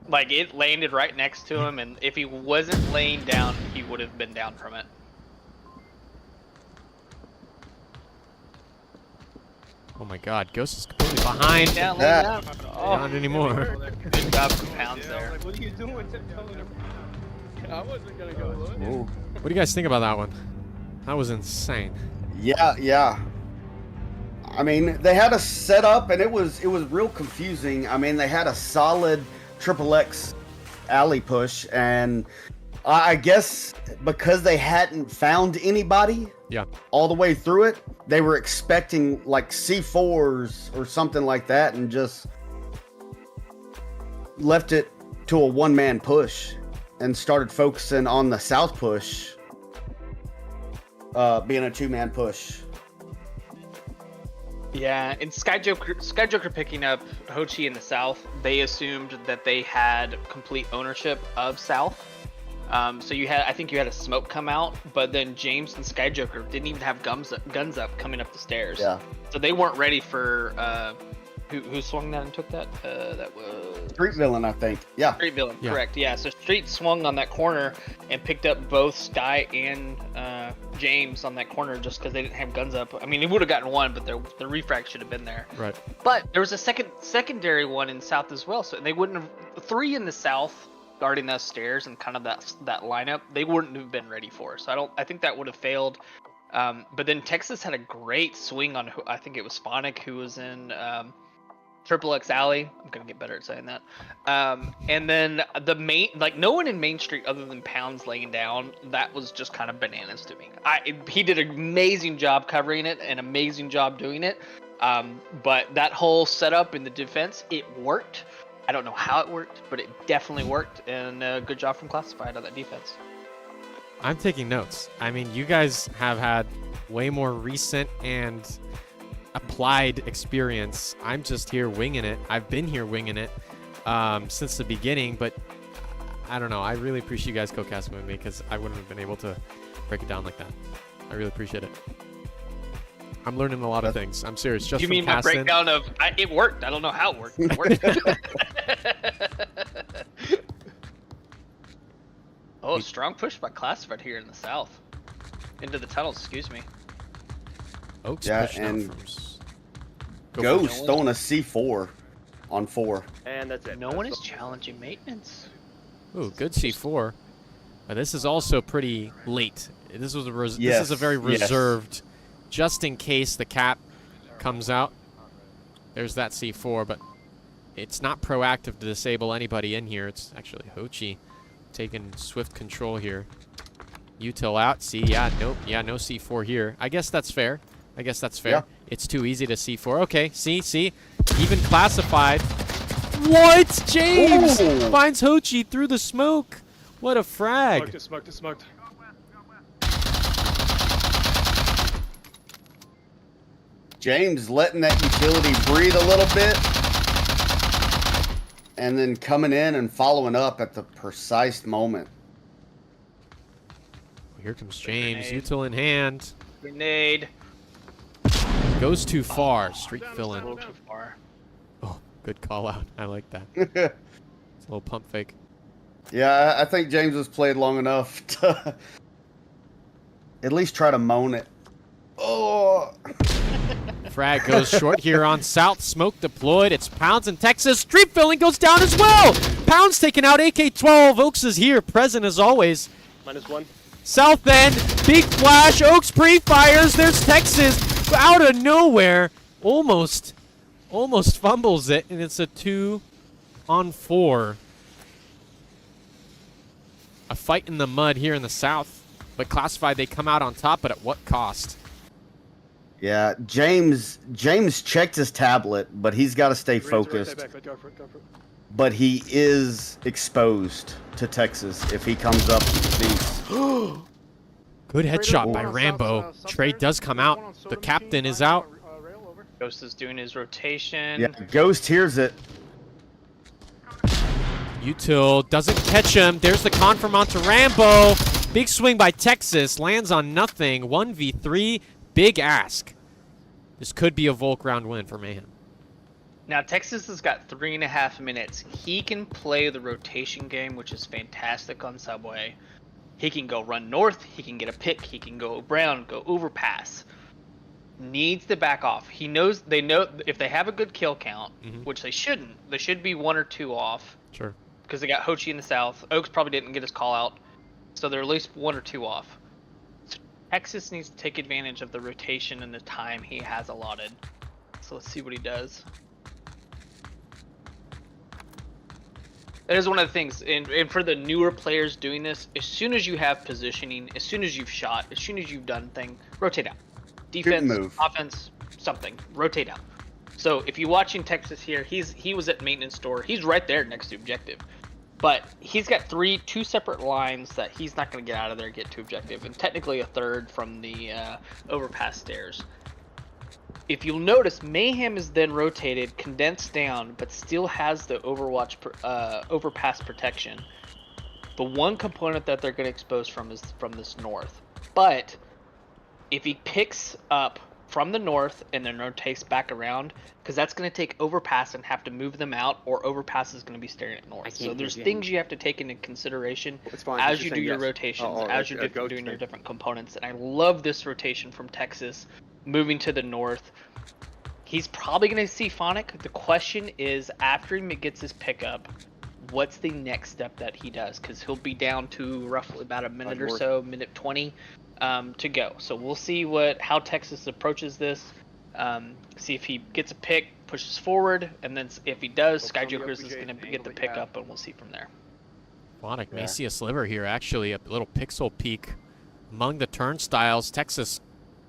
Like, it landed right next to him, and if he wasn't laying down, he would have been down from it. Oh my god, Ghost is completely behind. Not anymore. Good job from Pounds there. What are you doing? I wasn't gonna go. What do you guys think about that one? That was insane. Yeah. I mean, they had a setup, and it was real confusing. I mean, they had a solid XXX alley push, and I guess because they hadn't found anybody all the way through it, they were expecting like C4s or something like that, and just left it to a one-man push and started focusing on the south push being a two-man push. Yeah, and Skyjoker picking up Ho Chi in the south, they assumed that they had complete ownership of south. So I think you had a smoke come out, but then James and Skyjoker didn't even have guns up coming up the stairs. Yeah. So they weren't ready for who swung that and took that? That was Street Villain, I think. Yeah. Street Villain, correct. Yeah. So Street swung on that corner and picked up both Sky and James on that corner just because they didn't have guns up. I mean, they would have gotten one, but the refract should have been there. Right. But there was a secondary one in south as well, so they wouldn't have three in the south guarding those stairs and kind of that lineup. They wouldn't have been ready for. So I think that would have failed. But then Texas had a great swing on I think it was Sponic who was in XXX Alley. I'm gonna get better at saying that. And then the main, like no one in Main Street other than Pounds laying down. That was just kind of bananas to me. He did an amazing job covering it, an amazing job doing it. But that whole setup in the defense, it worked. I don't know how it worked, but it definitely worked, and good job from Classified on that defense. I'm taking notes. I mean, you guys have had way more recent and applied experience. I'm just here winging it. I've been here winging it since the beginning, but I don't know. I really appreciate you guys co-casting with me because I wouldn't have been able to break it down like that. I really appreciate it. I'm learning a lot of things. I'm serious. Just you from mean my casting, breakdown of it worked? I don't know how it worked. It worked. Oh, strong push by Classified here in the south. Into the tunnels, excuse me. Oaks Yeah, pushing out and from Ghost throwing a C4 on 4. And that's it. No one is challenging maintenance. Ooh, good C4. This is also pretty late. This was this is a very reserved, just in case the cap comes out. There's that C4, but it's not proactive to disable anybody in here. It's actually Ho Chi taking swift control here. Util out. See, yeah, nope. Yeah, no C4 here. I guess that's fair. Yeah. It's too easy to C4. Okay, see. Even Classified. What? James finds Ho Chi through the smoke. What a frag. Smoked. James letting that utility breathe a little bit, and then coming in and following up at the precise moment. Here comes James, util in hand. Grenade. Goes too far. Street villain. A little too far. Oh, good call out. I like that. It's a little pump fake. Yeah, I think James has played long enough to at least try to moan it. Oh. Frag goes short here on South. Smoke deployed. It's Pounds in Texas. Street filling goes down as well. Pounds taking out AK-12. Oaks is here, present as always. -1. South end, big flash. Oaks pre-fires. There's Texas out of nowhere. Almost fumbles it, and it's a 2-on-4. A fight in the mud here in the South, but Classified, they come out on top, but at what cost? Yeah, James checked his tablet, but he's got to stay focused. Go for it. But he is exposed to Texas if he comes up these. Good headshot by Rambo. Trade does come out. The captain is out. Ghost is doing his rotation. Yeah, Ghost hears it. Util doesn't catch him. There's the confirm onto Rambo. Big swing by Texas. Lands on nothing. 1v3. Big ask. This could be a Volk round win for Mayhem. Now, Texas has got 3.5 minutes. He can play the rotation game, which is fantastic on Subway. He can go run north. He can get a pick. He can go brown, go overpass. Needs to back off. They know if they have a good kill count, which they shouldn't. They should be 1 or 2 off. Sure. Because they got Ho Chi in the south. Oaks probably didn't get his call out. So they're at least 1 or 2 off. Texas needs to take advantage of the rotation and the time he has allotted. So let's see what he does. That is one of the things, and for the newer players doing this, as soon as you have positioning, as soon as you've shot, as soon as you've done thing, rotate out. Defense, offense, something, rotate out. So if you're watching Texas here, he was at maintenance store. He's right there next to objective. But he's got two separate lines that he's not going to get out of there and get to objective, and technically a third from the overpass stairs. If you'll notice, Mayhem is then rotated, condensed down, but still has the overpass protection. The one component that they're going to expose from is from this north. But if he picks up from the north and then rotates back around, because that's going to take overpass and have to move them out, or overpass is going to be staring at north. So there's things you have to take into consideration as you do your rotations, as you're doing your different components. And I love this rotation from Texas, moving to the north. He's probably going to see Phonic. The question is, after he gets his pickup, what's the next step that he does? Because he'll be down to roughly about a minute or so, minute 20 to go. So we'll see how Texas approaches this. See if he gets a pick, pushes forward, and then if he does, Sky Jokers is going to get the pickup, and we'll see from there. Phonic may see a sliver here, actually, a little pixel peek among the turnstiles. Texas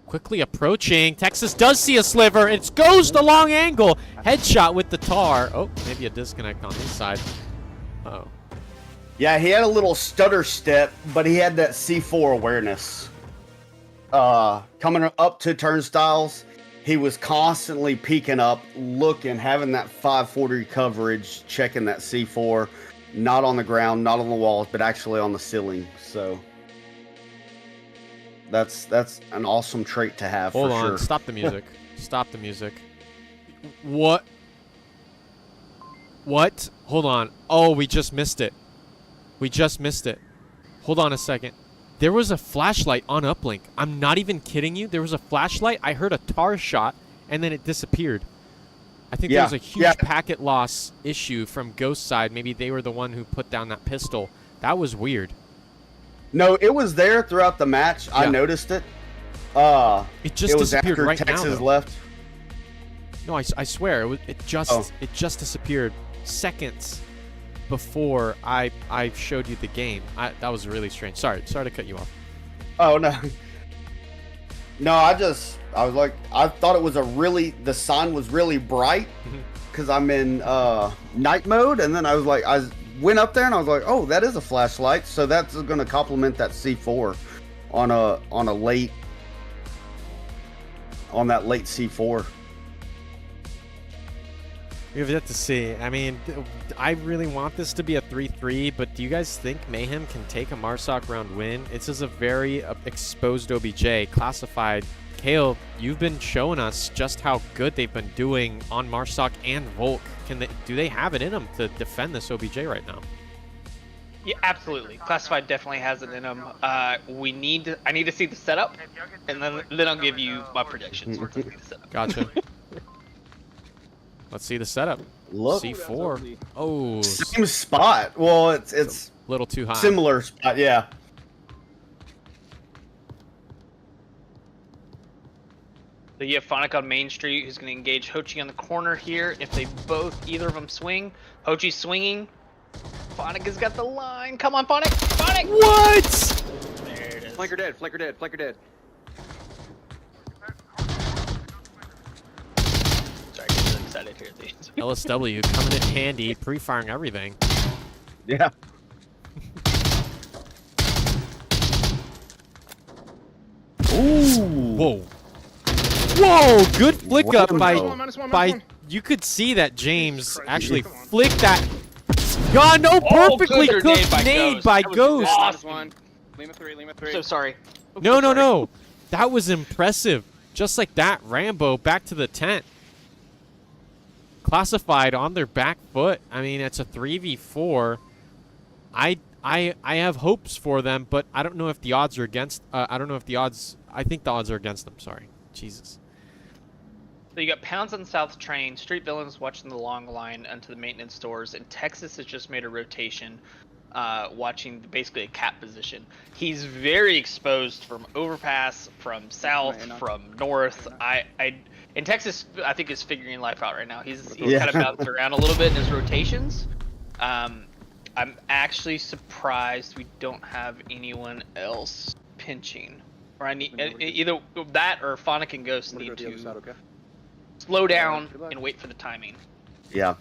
quickly approaching. Texas does see a sliver. It goes the long angle. Headshot with the tar. Oh, maybe a disconnect on his side. Uh-oh. Yeah, he had a little stutter step, but he had that C4 awareness. Coming up to turnstiles, he was constantly peeking up, looking, having that 540 coverage, checking that C4, not on the ground, not on the walls, but actually on the ceiling. So that's an awesome trait to have. Hold for on, sure. Stop the music. Stop the music. What? What? Hold on. Oh, we just missed it. We just missed it. Hold on a second. There was a flashlight on uplink. I'm not even kidding you. There was a flashlight. I heard a tar shot, and then it disappeared. I think there was a huge packet loss issue from Ghost side. Maybe they were the one who put down that pistol. That was weird. No, it was there throughout the match. Yeah. I noticed it. It just disappeared right Texas now. Though. Left. No, I swear it just disappeared seconds before I showed you the game. That was really strange. Sorry to cut you off. Oh no. No, I was like, I thought it was the sign was really bright because I'm in night mode, and then I was like, I went up there and I was like, oh, that is a flashlight, so that's going to complement that C4 on that late C4. We have yet to see. I mean, I really want this to be a 3-3, but do you guys think Mayhem can take a Marsoc round win? It's just a very exposed OBJ. Classified. Kale, you've been showing us just how good they've been doing on Marsoc and Volk. Do they have it in them to defend this OBJ right now? Yeah, absolutely. Classified definitely has it in them. I need to see the setup, and then I'll give you my predictions once I see the setup. Gotcha. Let's see the setup. Look. C4. Oh. Same spot. Well, it's a little too high. Similar spot, yeah. So you have Phonic on Main Street, who's going to engage Hochi on the corner here. If they either of them swing, Hochi's swinging. Phonic has got the line. Come on, Phonic. Phonic. What? There it is. Flanker dead. Flanker dead. Flanker dead. Sorry, I'm so excited here. LSW coming in handy, pre-firing everything. Yeah. Ooh. Whoa. Whoa, good flick up by -1. you could see that James actually flicked that. God, no, perfectly good cooked nade by Ghost. Awesome. Lima 3. So sorry. No. That was impressive. Just like that, Rambo back to the tent. Classified on their back foot. I mean, it's a 3v4. I have hopes for them, but I don't know if the odds are against. I think the odds are against them. Sorry, Jesus. So you got Pounds on South Train, Street Villains watching the long line onto the maintenance stores, and Texas has just made a rotation. watching basically a cap position. He's very exposed from overpass, from south, from north. In Texas, I think is figuring life out right now. He's kind of bounced around a little bit in his rotations. I'm actually surprised we don't have anyone else pinching. Or I need either that or Phonic and Ghost need to slow down and wait for the timing. Yeah.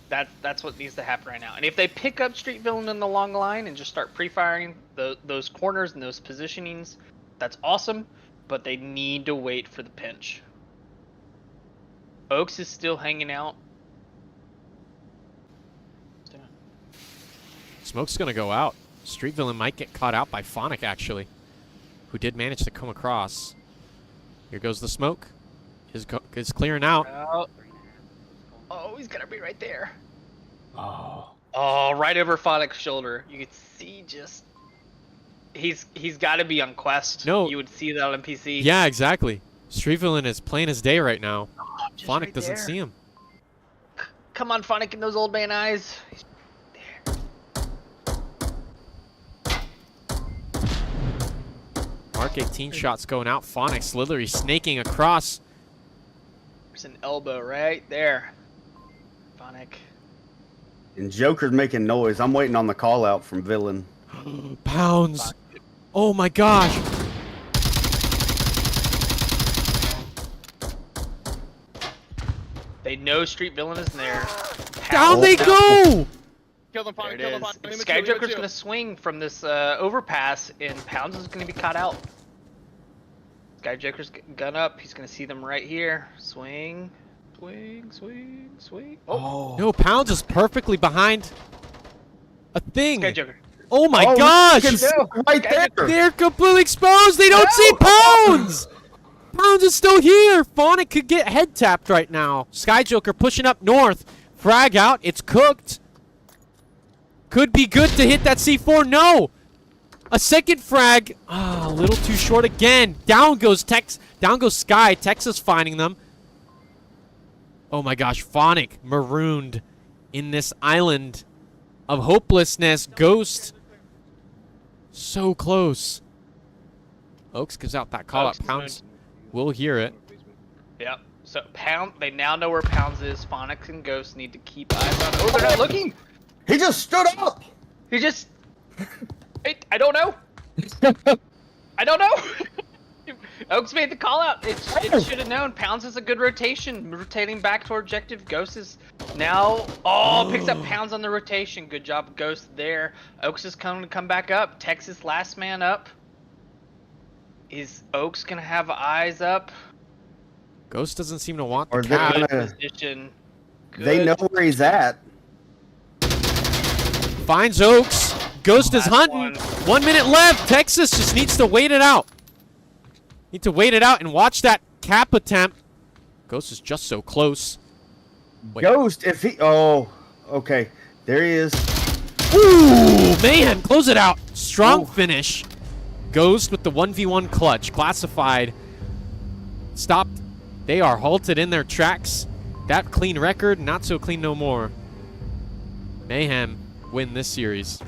That's what needs to happen right now. And if they pick up Street Villain in the long line and just start pre-firing those corners and those positionings, that's awesome. But they need to wait for the pinch. Oaks is still hanging out. Smoke's gonna go out. Street Villain might get caught out by Phonic, actually, who did manage to come across. Here goes the smoke. Is clearing out. Oh, he's gonna be right there. Oh. Oh, right over Phonic's shoulder. You could see just... He's got to be on quest. No. You would see that on PC. Yeah, exactly. Street Villain is plain as day right now. Just Phonic right doesn't there. see him. Come on, Phonic, in those old man eyes. He's Mark 18 shots going out. Phonic Slithery snaking across. There's an elbow right there. Phonic. And Joker's making noise. I'm waiting on the call out from Villain. Pounds. Oh my gosh. They know Street Villain is there. Down they go! Kill them, There Phonic. it Kill them, is. Phonic. Leave him Sky two, leave him Joker's two. going to swing from this overpass, and Pounds is going to be caught out. Sky Joker's gun up. He's going to see them right here. Swing, swing, swing, swing. Oh, No, Pounds is perfectly behind a thing. Sky Joker. Oh my Oh, gosh! look at right there. They're completely exposed. They don't see Pounds. Pounds is still here. Phonic could get head tapped right now. Sky Joker pushing up north. Frag out. It's cooked. Could be good to hit that C4. No. A second frag. Ah, a little too short again. Down goes Down goes Sky. Texas finding them. Oh my gosh. Phonic marooned in this island of hopelessness. Ghost. So close. Oaks gives out that call Oaks up. is Pounds will hear it. Yep. So they now know where Pounds is. Phonics and Ghosts need to keep eyes on. Oh, they're not looking. He just stood up. He just... I don't know. I don't know. Oaks made the call out. It should have known. Pounds is a good rotation. Rotating back toward objective. Ghost is now... Oh, picks up Pounds on the rotation. Good job, Ghost there. Oaks is coming to come back up. Texas last man up. Is Oaks going to have eyes up? Ghost doesn't seem to want the Or they're cat. gonna- Position. They know where he's at. Finds Oaks. Ghost is Last hunting. one. 1 minute left. Texas just needs to wait it out. Need to wait it out and watch that cap attempt. Ghost is just so close. Wait. Ghost, if he... Oh, okay. There he is. Ooh, Mayhem, close it out. Strong finish. Ghost with the 1v1 clutch. Classified. Stopped. They are halted in their tracks. That clean record, not so clean no more. Mayhem win this series.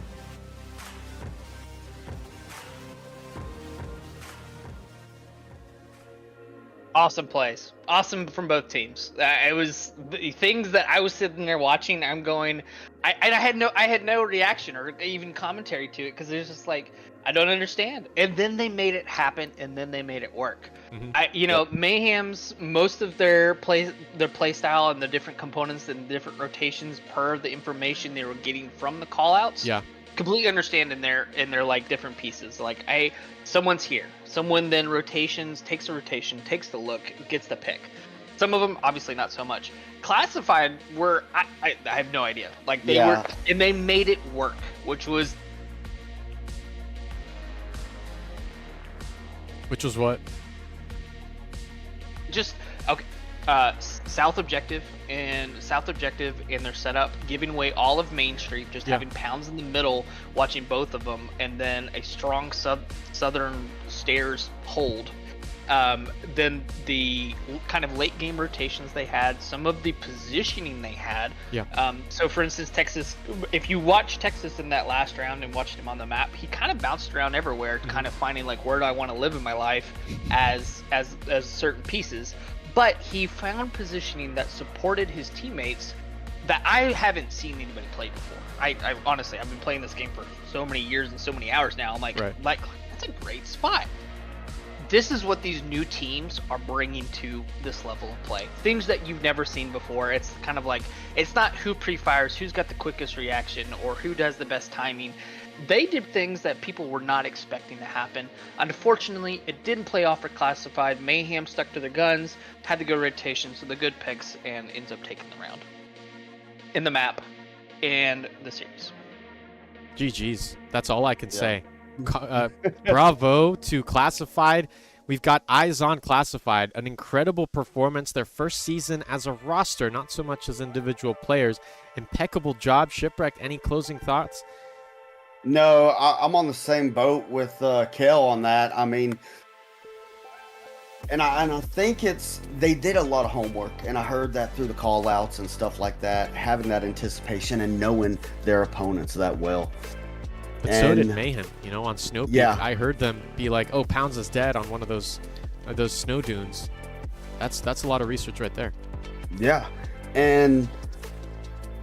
Awesome plays. Awesome from both teams. It was the things that I was sitting there watching. I'm going, I had no reaction or even commentary to it because it was just like I don't understand. And then they made it happen, and then they made it work. Mayhem's most of their play style and the different components and different rotations per the information they were getting from the callouts. Yeah. Completely understand in their like different pieces. Like someone's here. Someone then takes a rotation, takes the look, gets the pick. Some of them obviously not so much. Classified were I have no idea. Like they were, and they made it work, which was what? just okay. South objective and their setup, giving away all of Main Street, just having Pounds in the middle, watching both of them, and then a strong southern stairs hold, then the kind of late game rotations they had, some of the positioning they had. Yeah. So for instance, Texas, if you watch Texas in that last round and watched him on the map, he kind of bounced around everywhere, kind of finding like, where do I want to live in my life as certain pieces. But he found positioning that supported his teammates that I haven't seen anybody play before. I honestly, I've been playing this game for so many years and so many hours now. I'm like, that's a great spot. This is what these new teams are bringing to this level of play. Things that you've never seen before. It's kind of like, it's not who pre-fires, who's got the quickest reaction, or who does the best timing. They did things that people were not expecting to happen. Unfortunately, it didn't play off for Classified. Mayhem stuck to their guns, had to go rotation, so the good picks, and ends up taking the round in the map and the series. GG's. That's all I can say. Bravo to Classified. We've got eyes on Classified. An incredible performance. Their first season as a roster, not so much as individual players. Impeccable job. Shipwreck, any closing thoughts? No, I'm on the same boat with Kel on that. I mean, and I think they did a lot of homework, and I heard that through the call outs and stuff like that, having that anticipation and knowing their opponents that well. But so did Mayhem, on Snow Peak. Yeah. I heard them be like, "Oh, Pounds is dead" on one of those snow dunes. That's a lot of research right there. Yeah, and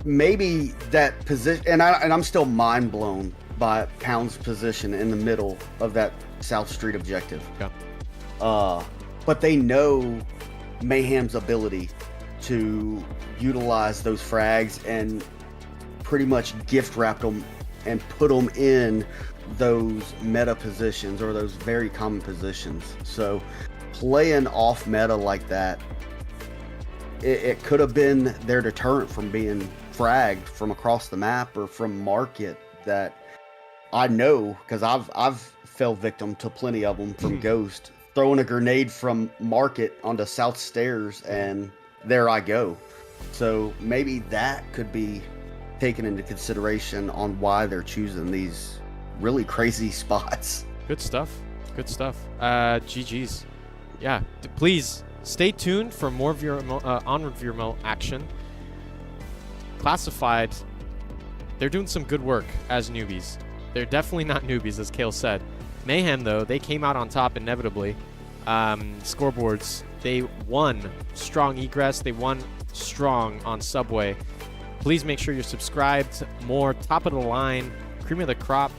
maybe that position, and I'm still mind blown by Pound's position in the middle of that South Street objective. Yeah. But they know Mayhem's ability to utilize those frags and pretty much gift wrap them and put them in those meta positions or those very common positions. So playing off meta like that, it could have been their deterrent from being fragged from across the map or from market. That I know, because I've fell victim to plenty of them from Ghost, throwing a grenade from market onto South Stairs, and there I go. So maybe that could be taken into consideration on why they're choosing these really crazy spots. Good stuff. Good stuff. GG's. Yeah. Please stay tuned for more Onward VRML action. Classified, they're doing some good work as newbies. They're definitely not newbies, as Kale said. Mayhem, though, they came out on top inevitably. Scoreboards, they won strong egress. They won strong on Subway. Please make sure you're subscribed. More top of the line, cream of the crop,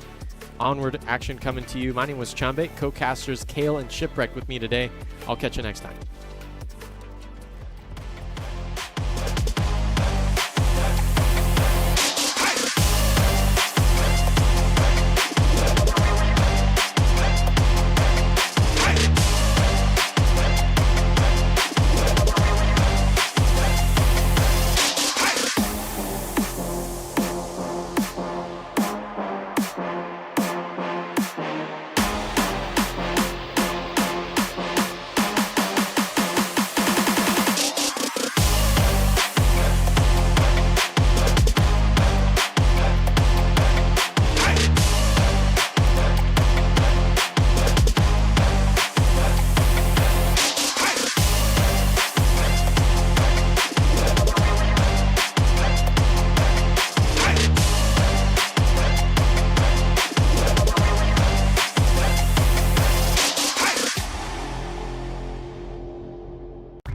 Onward action coming to you. My name was Chambe, co-casters Kale and Shipwreck with me today. I'll catch you next time.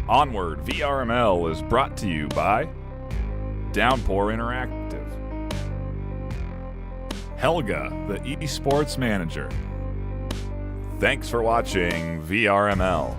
Onward VRML is brought to you by Downpour Interactive, Helga, the esports manager. Thanks for watching VRML.